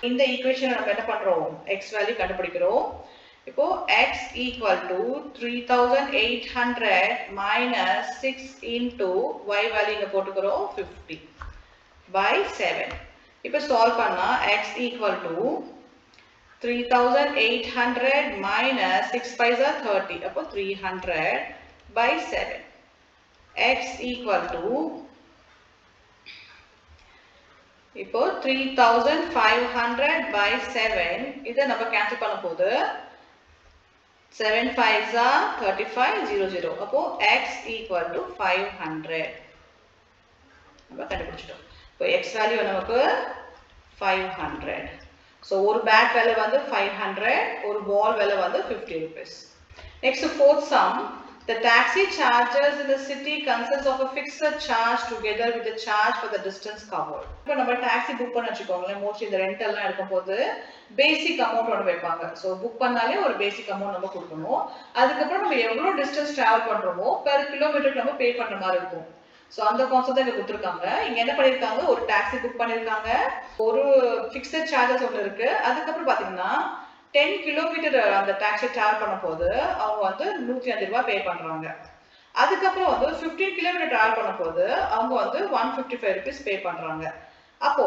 இந்த ஈக்குவேஷன் நம்ம என்ன பண்றோம்? x வேல்யூ கண்டுபிடிக்கிறோம். இப்போ x equal to 3800 minus 6 into y value இங்க போட்டுக்கிறோம் 50 by 7. இப்போ சால்வ் பண்ணா x equal to 3800 minus 6 5s are 30. அப்போ 300 by 7. x equal to, இப்போ 3500 by 7, இதை நம்ம கேன்சல் பண்ண போது 7 5s are 35 0 0. அப்போ x equal to 500 நம்ம கண்டுபிடிச்சிட்டோம். இப்போ x வேல்யூ நமக்கு 500. ஸோ ஒரு பேட் வேல்யூ வந்து 500, ஒரு பால் வேல்யூ வந்து 50 rupees. Next fourth some. The taxi charges in the city consists of a fixed charge together with the charge for the distance covered. இப்போ நம்ம டாக்ஸி புக் பண்ண வச்சுக்கோங்களேன். Mostly இந்த ரெண்டெல்லாம் எடுக்கும்போது பேசிக் அமௌண்ட் ஒன்று வைப்பாங்க. ஸோ புக் பண்ணாலே ஒரு பேசிக் அமௌண்ட் நம்ம கொடுக்கணும். அதுக்கப்புறம் நம்ம எவ்வளோ டிஸ்டன்ஸ் டிராவல் பண்ணுறோமோ பெர் கிலோமீட்டருக்கு நம்ம பே பண்ணுற மாதிரி இருக்கும். ஸோ அந்த கான்செப்ட் தான் இங்கே கொடுத்துருக்காங்க. இங்கே என்ன பண்ணியிருக்காங்க? ஒரு டாக்ஸி புக் பண்ணியிருக்காங்க. ஒரு ஃபிக்ஸட் சார்ஜஸ் ஒன்று இருக்கு. அதுக்கப்புறம் பார்த்தீங்கன்னா 10 கிலோமீட்டர் அந்த டாக்ஸி டிராவல் பண்ண போது அவங்க வந்து 105 ரூபாய் பே பண்றாங்க. அதுக்கப்புறம் வந்து 15 கிலோமீட்டர் டிராவல் பண்ண போது அவங்க வந்து 155 rupees பே பண்றாங்க. அப்போ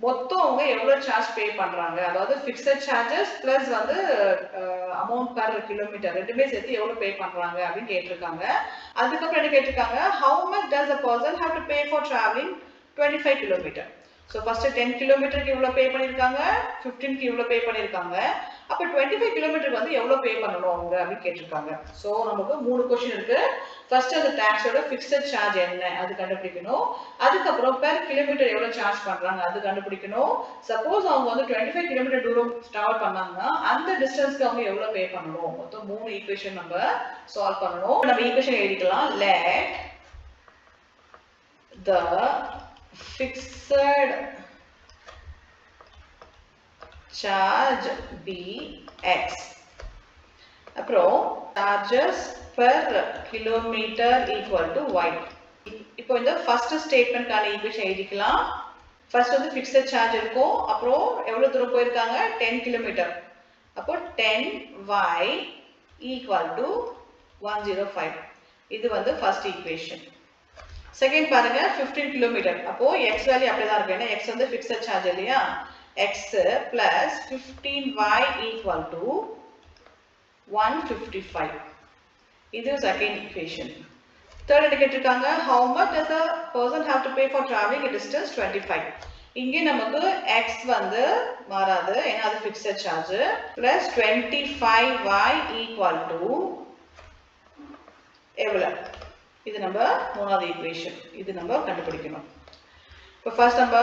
மொத்தம் அவங்க எவ்வளவு சார்ஜ் பே பண்றாங்க? அதாவது ஃபிக்ஸட் சார்ஜஸ் பிளஸ் வந்து அமௌண்ட் பர் கிலோமீட்டர் ரெண்டுமே சேர்த்து எவ்வளவு பே பண்றாங்க அப்படின்னு கேட்டிருக்காங்க. அதுக்கப்புறம் என்ன கேட்டிருக்காங்க? how much does a person have to pay for traveling 25 kilometer? So first 10 கிலோமீட்டருக்கு இவ்வளோ பே பண்ணியிருக்காங்க, 15க்கு இவ்வளோ பே பண்ணியிருக்காங்க. அப்ப 25 கிலோமீட்டருக்கு வந்து எவ்வளவு பே பண்ணணும் அவங்க அப்படி கேட்டிருக்காங்க. சோ நமக்கு 3 क्वेश्चन இருக்கு. ஃபர்ஸ்ட் அந்த டாக்ஸோட ஃபிக்ஸட் சார்ஜ் என்ன அது கண்டுபிடிக்கணும். அதுக்கப்புறம் பெர் கிலோமீட்டர் எவ்வளவு சார்ஜ் பண்றாங்க அது கண்டுபிடிக்கணும். சப்போஸ் அவங்க வந்து 25 கிலோமீட்டர் தூரம் டிராவல் பண்ணாங்கன்னா அந்த டிஸ்டன்ஸ்க்கு அவங்க எவ்வளவு பே பண்ணணும். மொத்தம் 3 ஈக்குவேஷன் நம்ம சால்வ் பண்ணணும். நம்ம ஈக்குவேஷன் எழுதிக்கலாம். let the fixed charge be x. அப்புறம் charges per kilometer equal to y. இப்போ இந்த ஃபர்ஸ்ட் ஸ்டேட்மென்ட்கான ஈக்குவேஷன் எழுதிக்கலாம். ஃபர்ஸ்ட் வந்து ஃபிக்ஸட் சார்ஜ் இருக்கும். அப்புறம் எவ்வளவு தூரம் போயிருக்காங்க 10 கிலோமீட்டர். அப்போ 10y equal to 105. இது வந்து ஃபர்ஸ்ட் ஈக்குவேஷன். செகண்ட் பாருங்க 15 கிலோமீட்டர். அப்போ x வேல்யூ அப்படியே தான் இருக்கு. ஏன்னா x வந்து ஃபிக்ஸட் சார்ஜ் இல்லையா? x plus 15y equal to 155. இது செகண்ட் ஈக்குவேஷன். தேர்ட் என்ன கேட்டிருக்காங்க, how much does a person have to pay for traveling a distance 25. இங்கே நமக்கு x வந்து மாறாது ஏன்னா அது fixed charge plus 25y equal to எவ்வளவு? இது நம்ம மூணாவது ஈக்குவேஷன். இது நம்ம கண்டுபிடிக்கணும். இப்போ ஃபர்ஸ்ட் நம்ம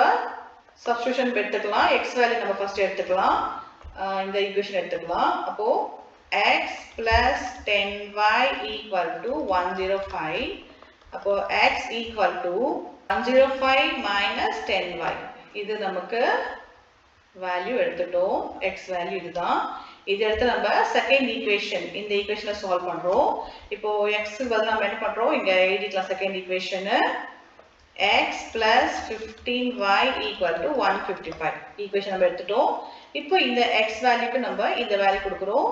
சப்ஸ்டிடியூஷன் எடுத்துக்கலாம். x வேல்யூ நம்ம ஃபர்ஸ்ட் எடுத்துக்கலாம். இந்த ஈக்குவேஷன் எடுத்துக்கலாம். அப்போ x plus 10y equal to 105. அப்போ x equal to 105 minus 10y. இது நமக்கு வேல்யூ எடுத்துட்டோம். x வேல்யூ இதுதான். இது எடுத்து நம்ம செகண்ட் ஈக்குவேஷன் இந்த ஈக்குவேஷனை சால்வ் பண்றோம். இப்போ x க்கு பதிலா நம்ம என்ன பண்றோம், இங்க எழுதிக்கலாம் second equation. x plus 15y equal to 155. Equation நம்ம எடுத்துட்டோம். இப்போ இந்த x வேல்யூக்கு நம்ம இந்த வேல்யூ கொடுக்கிறோம்.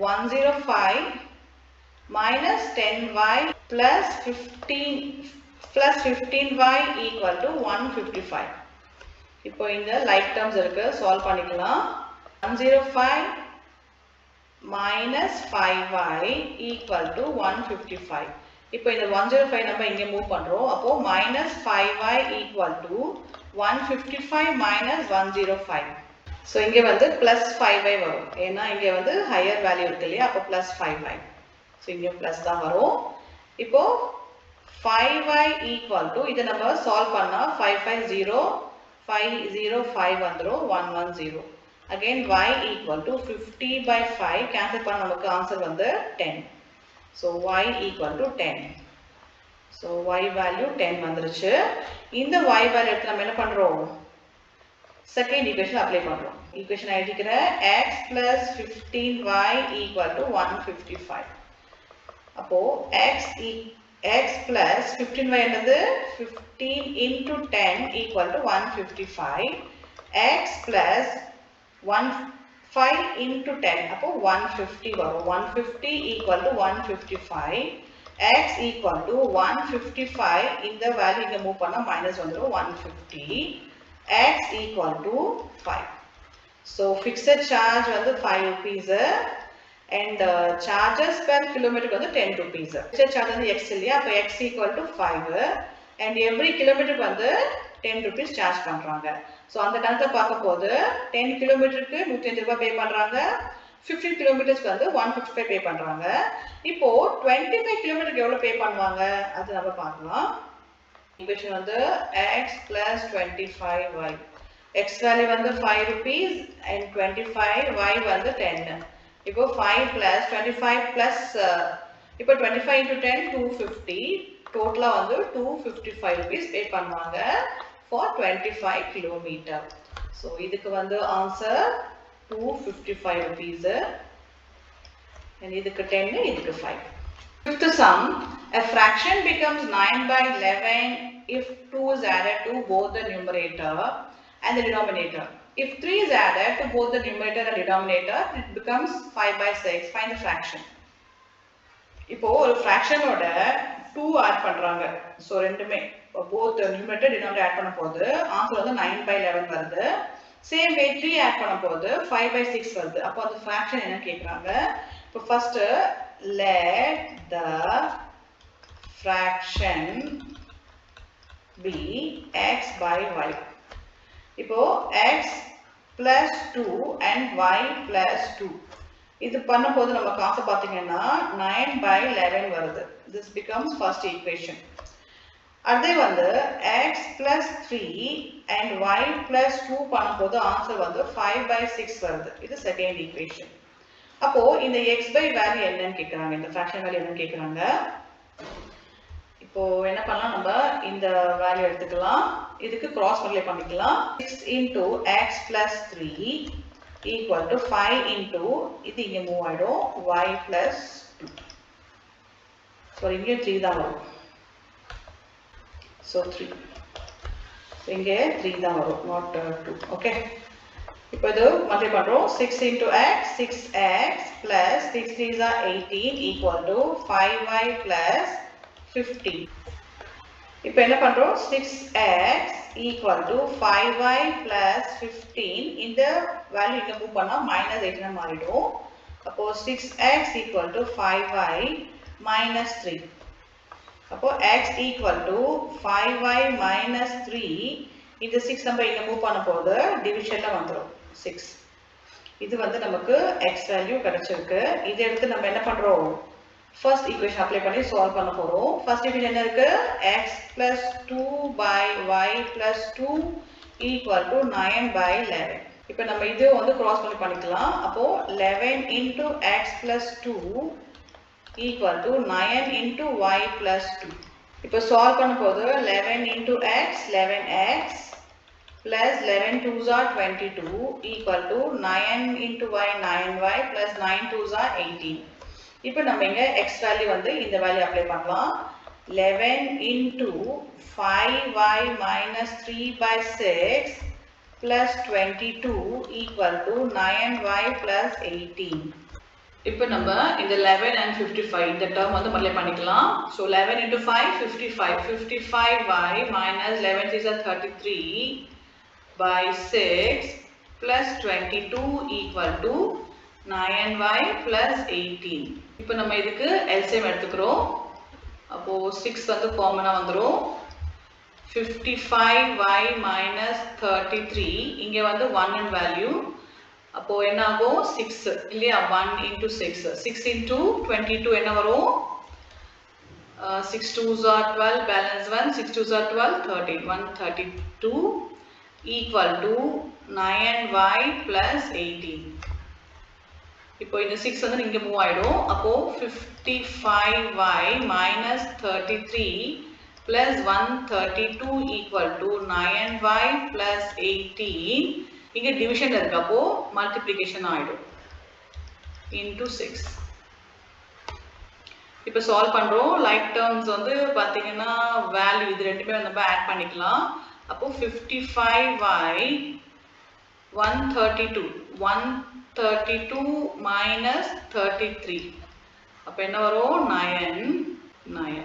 105 minus 10y plus 15y equal to 155. இப்போ இந்த லைக் டேர்ம்ஸ் இருக்கு, சால்வ் பண்ணிக்கலாம். 105 minus 5y equal to 155. இப்போ இந்த 105 நம்ம இங்க மூவ் பண்றோம். அப்போ minus 5y equal to 155 minus 105. So இங்க வந்து plus 5y வரும். ஏன்னா இங்க வந்து ஹையர் வேல்யூ இருக்கு இல்லையா? அப்போ plus 5y. So இங்க plus தான் வரும். இப்போ 5y equal to இதை நம்ம சால்வ் பண்ணா 505 வந்துரும் 110. Again y equal to 50 by 5 cancel பண்ண நமக்கு ஆன்சர் வந்து 10. So y equal to 10. So y value 10 வந்துருச்சு. இந்த y value எடுத்து நம்ம என்ன பண்றோம், செகண்ட் ஈக்குவேஷன் அப்ளை பண்றோம். ஈக்குவேஷன் எழுதிக்கிறேன். x plus 15y equal to 155. அப்போ x plus 15y என்னது 15 into 10 equal to 155. x plus 5 into 10 அப்போ 150 வரும். 150 equal to 155. x equal to 155. இந்த வேல்யூ இங்க மூவ் பண்ணா மைனஸ் வந்துரும் 150. x equal to 5. So fixed charge வந்து 5 rupees and charges per kilometer வந்து 10 rupees. Fixed charge வந்து x இல்லையா? அப்ப x equal to 5 and every kilometer வந்து 10 rupees charge பண்றாங்க. So அந்த கணக்கை பார்க்க போது 10 கிலோமீட்டருக்கு 105 ரூபாய் பே பண்றாங்க. 15 கிலோமீட்டர்ஸ்க்கு வந்து 155 பே பண்றாங்க. இப்போ 25 கிலோமீட்டருக்கு எவ்வளவு பே பண்ணுவாங்க அது நம்ம பார்க்கலாம். ஈக்குவேஷன் வந்து x plus 25y. x value வந்து 5 rupees and 25 y வந்து 10. இப்போ 5 plus 25 plus இப்போ 25 into 10 250. டோட்டலா வந்து 255 rupees பே பண்ணுவாங்க for 25 kilometer. So இதுக்கு வந்து answer 255 rupees and இதுக்கு 10 இதுக்கு 5. Fifth sum, a fraction becomes 9 by 11 if 2 is added to both the numerator and the denominator. If 3 is added to both the numerator and denominator, it becomes 5 by 6. Find the fraction. இப்போ ஒரு fractionோட 2 add பண்றாங்க. So ரெண்டுமே both numerator denominator add பண்ண போது answer வந்து 9 by 11 வருது. Same way 3 add பண்ண போது 5 by 6 வருது. அப்போ அந்த fraction என்ன கேக்குறாங்க? இப்போ first let the fraction be x by y. இப்போ x plus 2 and y plus 2. இது பண்ணும்போது நம்ம கான்செப்ட் பார்த்தீங்கன்னா 9 by 11 வருது. This becomes first equation. அதே வந்து x plus 3 and y plus 2 பண்ணும்போது ஆன்சர் வந்து 5 by 6 வருது. இது செகண்ட் ஈக்குவேஷன். அப்போ இந்த x by வேல்யூ என்னன்னு கேக்குறாங்க, இந்த ஃபிராக்ஷன் வேல்யூ என்னன்னு கேக்குறாங்க. இப்போ என்ன பண்ணலாம், நம்ம இந்த வேல்யூ எடுத்துக்கலாம், இதுக்கு கிராஸ் மல்டிப்ளை பண்ணிக்கலாம். 6 into x plus 3 equal to 5 into இது இங்க மூவ் ஆயிடும் y plus 2. ஸோ இங்கே 3 தான் வரும். ஸோ 3 இங்கே 3 தான் வரும், நாட் 2. ஓகே, இப்போ இது மல்டிப்ளை பண்ணுறோம். 6 into x 6x plus 6 3s are 18 equal to 5y plus 15. இப்போ என்ன பண்றோம், 6x equal to 5y plus 15. இந்த வேல்யூ இங்க மூவ் பண்ணா -18 மாறிடும். அப்போ 6x equal to 5y minus 3. அப்போ x equal to 5y minus 3. இந்த 6 நம்ம இங்க மூவ் பண்ண போது டிவிஷன்ல வந்துரும் 6. இது வந்து நமக்கு x வேல்யூ கிடைச்சிருக்கு. இதை எடுத்து நம்ம என்ன பண்றோம், ஃபர்ஸ்ட் ஈக்குவேஷன் அப்ளை பண்ணி சால்வ் பண்ண போறோம். ஃபர்ஸ்ட் ஈக்குவேஷன் என்ன இருக்கு, x plus 2 by y plus 2 equal to 9 by 11. இப்போ நம்ம இது வந்து கிராஸ் மல்டிப்ளை பண்ணிக்கலாம். அப்போ 11 into x plus 2 equal to 9 into y plus 2. இப்போ சால்வ் பண்ணும்போது 11 into x 11x plus 11 2s are 22 equal to 9 into y 9y plus 9 2s are 18. இப்போ நம்ம இங்க x வேல்யூ வந்து இந்த வேல்யூ அப்ளை பண்ணலாம். 11 into 5y minus 3 by 6 plus 22 equal to 9y plus 18. இப்போ நம்ம இந்த 11 and 55 இந்த டேர்ம் வந்து மல்டிப்ளை பண்ணிக்கலாம். So 11 into 5 55 55y minus 11 3s are 33 by 6 plus 22 equal to 9y plus 18. இப்போ நம்ம இதுக்கு LCM எடுத்துக்கிறோம். அப்போ 6 வந்து காமனா வந்துரும். 55y minus 33 இங்க வந்து 1 in value. அப்போ என்ன ஆகும், 6 இல்லையா, 1 into 6 6 into 22 என்ன வரும், 6 2s are 12 balance 1 6 2s are 12 13 132 equal to 9y plus 18. இப்போ இந்த 6 வந்து இங்க மூவ் ஆயிடும். அப்போ 55y minus 33 plus 132 equal to 9y plus 18. இங்க டிவிஷன் இருக்கு, அப்போ மல்டிப்ளிகேஷன் ஆயிடும் into 6. இப்போ சால்வ் பண்றோம். லைக் டேர்ம்ஸ் வந்து பாத்தீங்கன்னா வேல்யூ இது ரெண்டுமே நம்ம ஆட் பண்ணிக்கலாம். அப்போ 55y 132 minus 33 அப்ப என்ன வரும், 9.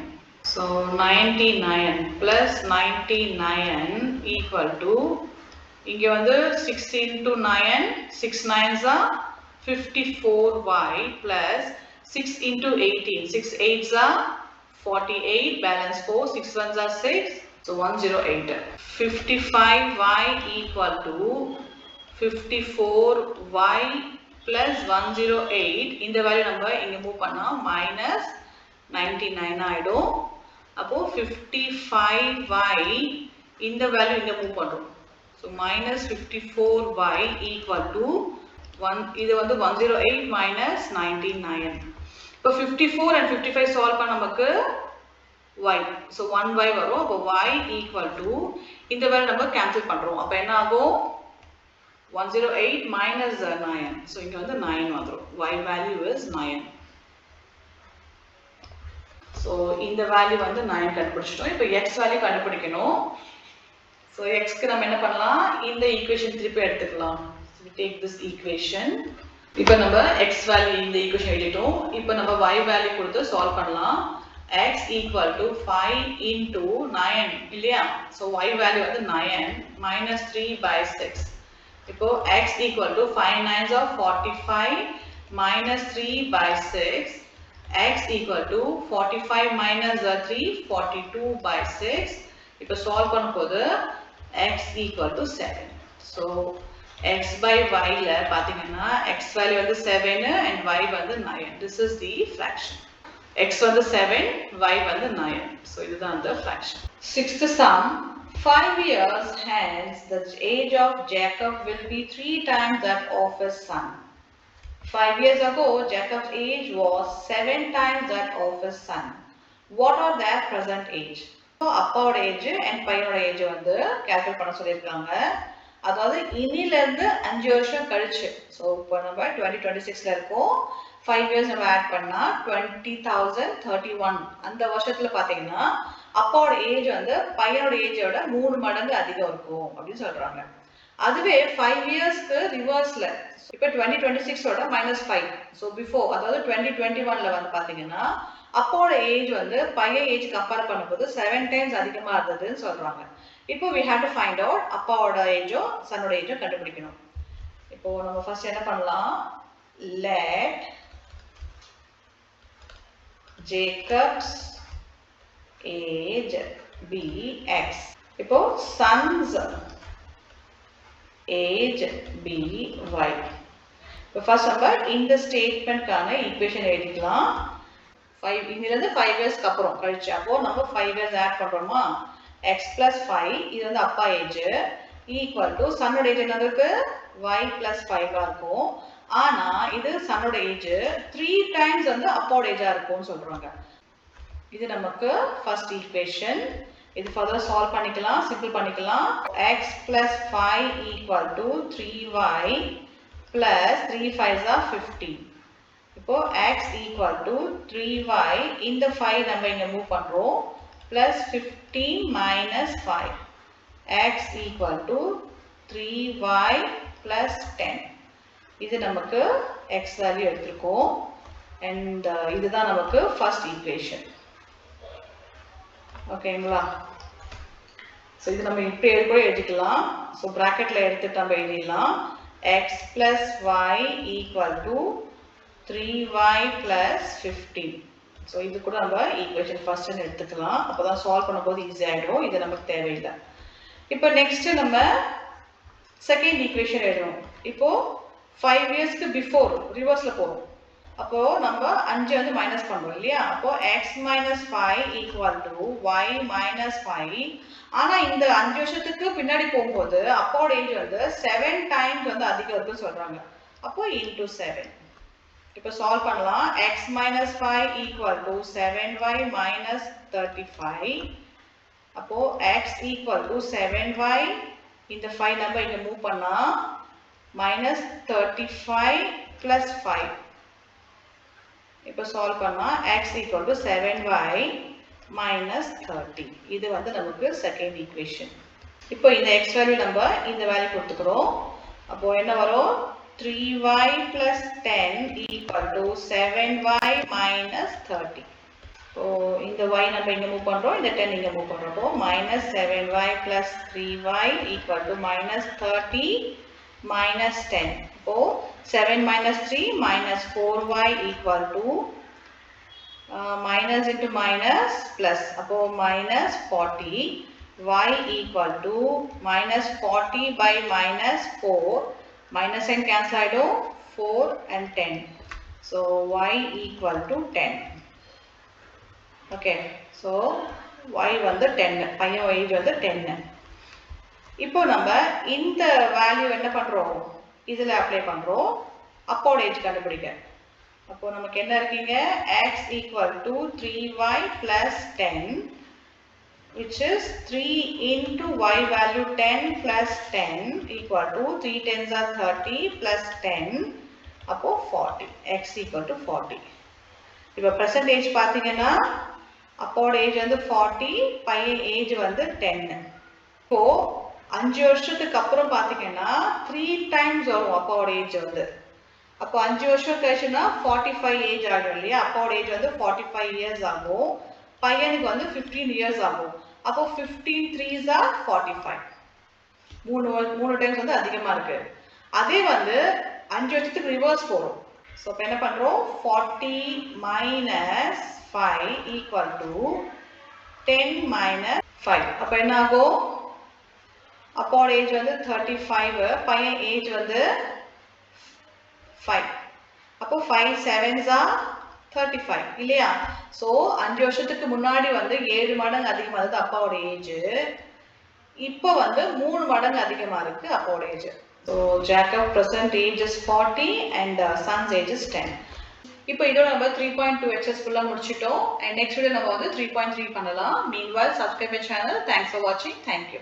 So 99 plus 99 equal to இங்க வந்து 6 into 9 6 9s are 54y plus 6 into 18 6 8s are 48 balance 4 6 1s are 6 so 108. 55y equal to 54y plus 108. இந்த வேல்யூ நம்ம இங்க மூவ் பண்ணா minus 99 ஆயிடும். அப்போ 55y இந்த வேல்யூ இங்க மூவ் பண்றோம். So minus 54y equal to 1. இது வந்து 108 minus 99. இப்போ 54 and 55 solve பண்ண நமக்கு y. So 1y வரும். அப்போ y equal to இந்த வேல்யூ நம்ம கேன்சல் பண்றோம். அப்போ என்ன ஆகும், 108 minus 9. So இங்க வந்து 9 வந்துரும். Y value is 9. So இந்த வேல்யூ வந்து 9 கண்டுபிடிச்சிட்டோம். இப்போ x வேல்யூ கண்டுபிடிக்கணும். So x க்கு நம்ம என்ன பண்ணலாம், இந்த ஈக்குவேஷன் திருப்பி எடுத்துக்கலாம். So we take this equation. இப்போ நம்ம x வேல்யூ இந்த ஈக்குவேஷன் எழுதிட்டோம். இப்போ நம்ம y வேல்யூ கொடுத்து சால்வ் பண்ணலாம். x equal to 5 into 9 இல்லையா. So y வேல்யூ வந்து 9 minus 3 by 6. இப்போ x equal to 5 9s are 45 minus 3 by 6. X equal to 45 minus 3 42 by 6. இப்போ சால்வ் பண்ணும்போது x equal to 7. So x by y ல பாத்தீங்கன்னா x value வந்து 7 and y வந்து 9. This is the fraction. x வந்து 7, y வந்து 9. So இதுதான் அந்த fraction. Sixth sum. 5 years hence the age of Jacob will be 3 times that of his son. 5 years ago Jacob's age was 7 times that of his son. What are their present age? So அப்பாவோட age and பையனோட age வந்து calculate பண்ண சொல்லியிருக்காங்க. அதாவது இனிலேருந்து 5 வருஷம் கழிச்சு. So இப்போ நம்ம 2026ல இருக்கோம். 5 இயர்ஸ் நம்ம ஆட் பண்ணா 20,031 அந்த வருஷத்துல பாத்தீங்கன்னா அப்பாவோட ஏஜ் வந்து பையனோட ஏஜோட 3 மடங்கு அதிகம் இருக்கும் அப்படின்னு சொல்றாங்க. அதுவே 5 இயர்ஸ்க்கு ரிவர்ஸ்ல இப்போ 2026ஓட -5. ஸோ பிஃபோர் அதாவது 2021ல வந்து பாத்தீங்கன்னா அப்பாவோட ஏஜ் வந்து பையன் ஏஜ் கம்பேர் பண்ணும்போது 7 டைம்ஸ் அதிகமா இருந்ததுன்னு சொல்றாங்க. இப்போ we have to find out அப்பாவோட ஏஜோ சன்னோட ஏஜோ கண்டுபிடிக்கணும். இப்போ நம்ம ஃபர்ஸ்ட் என்ன பண்ணலாம், let Jacob's age be x. இப்போ son's age be y. இப்போ ஃபர்ஸ்ட் நம்ம இந்த ஸ்டேட்மென்ட்கான ஈக்குவேஷன் எழுதிக்கலாம். 5 இங்க இருந்து 5 இயர்ஸ்க்கு அப்புறம் கழிச்சு அப்போ நம்ம 5 இயர்ஸ் ஆட் பண்றோமா, x plus 5 இது வந்து அப்பா ஏஜ் ஈக்குவல் டு சன்னோட ஏஜ் என்னதுக்கு y plus 5 இருக்கும். ஆனா இது சன்னோட ஏஜ் 3 டைம்ஸ் வந்து அப்பாவோட ஏஜா இருக்கும்னு சொல்றாங்க. இது நமக்கு ஃபர்ஸ்ட் ஈக்குவேஷன். இது ஃபர்தர் சால்வ் பண்ணிக்கலாம், சிம்பிள் பண்ணிக்கலாம். x plus 5 equal to 3y plus 3 5s are 15. இப்போ x equal to 3y இந்த 5 நம்ம இங்க மூவ் பண்றோம் plus 15 minus 5. x equal to 3y plus 10. இது நமக்கு x வேல்யூ எடுத்துக்கோம் and இதுதான் நமக்கு ஃபர்ஸ்ட் ஈக்குவேஷன். ஓகேங்களா? சோ இது நம்ம இப்படி கூட எழுதிக்கலாம். சோ பிராக்கெட்ல எடுத்துட்டு நம்ம எழுதிடலாம் x plus y equal to 3y plus 15. So இது கூட நம்ம ஈக்குவேஷன் ஃபர்ஸ்ட்னு எடுத்துக்கலாம். அப்போதான் சால்வ் பண்ணும்போது ஈஸி ஆகிடும். இது நமக்கு தேவையில்லை. இப்போ நெக்ஸ்ட் நம்ம செகண்ட் ஈக்குவேஷன் எழுதணும். இப்போ 5 இயர்ஸ்க்கு பிஃபோர் ரிவர்ஸ்ல போறோம். அப்போ நம்ம 5 வந்து மைனஸ் பண்றோம் இல்லையா? அப்போ x minus 5 equal to y minus 5. ஆனா இந்த 5 வருஷத்துக்கு பின்னாடி போகும்போது அப்பாவோட ஏஜ் வந்து 7 டைம்ஸ் வந்து அதிகம் இருக்குன்னு சொல்றாங்க. அப்போ into 7. இப்போ சால்வ் பண்ணலாம். x minus 5 equal to 7y minus 35. அப்போ x equal to 7y இந்த 5 நம்ம இங்க மூவ் பண்ணா minus 35 plus 5. இப்போ சால்வ் பண்ணா x equal to 7y minus 30. இது வந்து நமக்கு செகண்ட் ஈக்குவேஷன். இப்போ இந்த x வேல்யூ நம்ம இந்த வேல்யூ கொடுத்துக்கிறோம். அப்போ என்ன வரும், 3y plus 10 equal to 7y minus 30. So இந்த y நம்ம இங்க மூவ் பண்றோம், இந்த 10 இங்க மூவ் பண்றப்போ minus 7y plus 3y equal to minus 30 minus 10. So 7 minus 3 minus 4y equal to minus into minus plus. அப்போ minus 40. Y equal to minus 40 by minus 4. Minus and cancel ஆயிடும் 4 and 10. So y equal to 10. Okay. So y வந்து 10. பையன் age வந்து 10. இப்போ நம்ம இந்த value என்ன பண்றோம், இதுல அப்ளை பண்றோம் அப்போட ஏஜ் கண்டுபிடிக்க. அப்போ நமக்கு என்ன இருக்கீங்க, x equal to 3y plus 10 which is 3 into y value 10 plus 10 equal to 3 tens are 30 plus 10 அப்போ 40. x equal to 40. இப்போ percentage பாத்தீங்கன்னா அப்போட ஏஜ் வந்து 40, பையன் ஏஜ் வந்து 10. இப்போ 5 வருஷத்துக்கு அப்புறம் பாத்தீங்கன்னா 3 டைம்ஸ் வரும் அப்பாவோட ஏஜ் வந்து. அப்போ 5 வருஷம் கழிச்சுன்னா 45 ஏஜ் ஆகும் இல்லையா? அப்பாவோட ஏஜ் வந்து 45 இயர்ஸ் ஆகும், பையனுக்கு வந்து 15 இயர்ஸ் ஆகும். அப்போ 15 3s are 45. மூணு டைம்ஸ் வந்து அதிகமா இருக்கு. அதே வந்து 5 வருஷத்துக்கு ரிவர்ஸ் போறோம். ஸோ இப்போ என்ன பண்றோம், 40 minus 5 equal to 10 minus 5. அப்போ என்ன ஆகும், அப்பாவோட ஏஜ் வந்து 35, பையன் ஏஜ் வந்து 5. அப்போ 5 7s are 35 இல்லையா? ஸோ 5 வருஷத்துக்கு முன்னாடி வந்து 7 மடங்கு அதிகமாக இருந்தது அப்பாவோட ஏஜ். இப்போ வந்து 3 மடங்கு அதிகமாக இருக்கு அப்பாவோட age. So Jacob present age is 40 and son's age is 10. இப்போ இதோட நம்ம 3.2 HS ஃபுல்லாக முடிச்சிட்டோம். அண்ட் நெக்ஸ்ட் வீடியோ நம்ம வந்து 3.3 பண்ணலாம். Meanwhile, subscribe my channel. Thanks for watching. Thank you.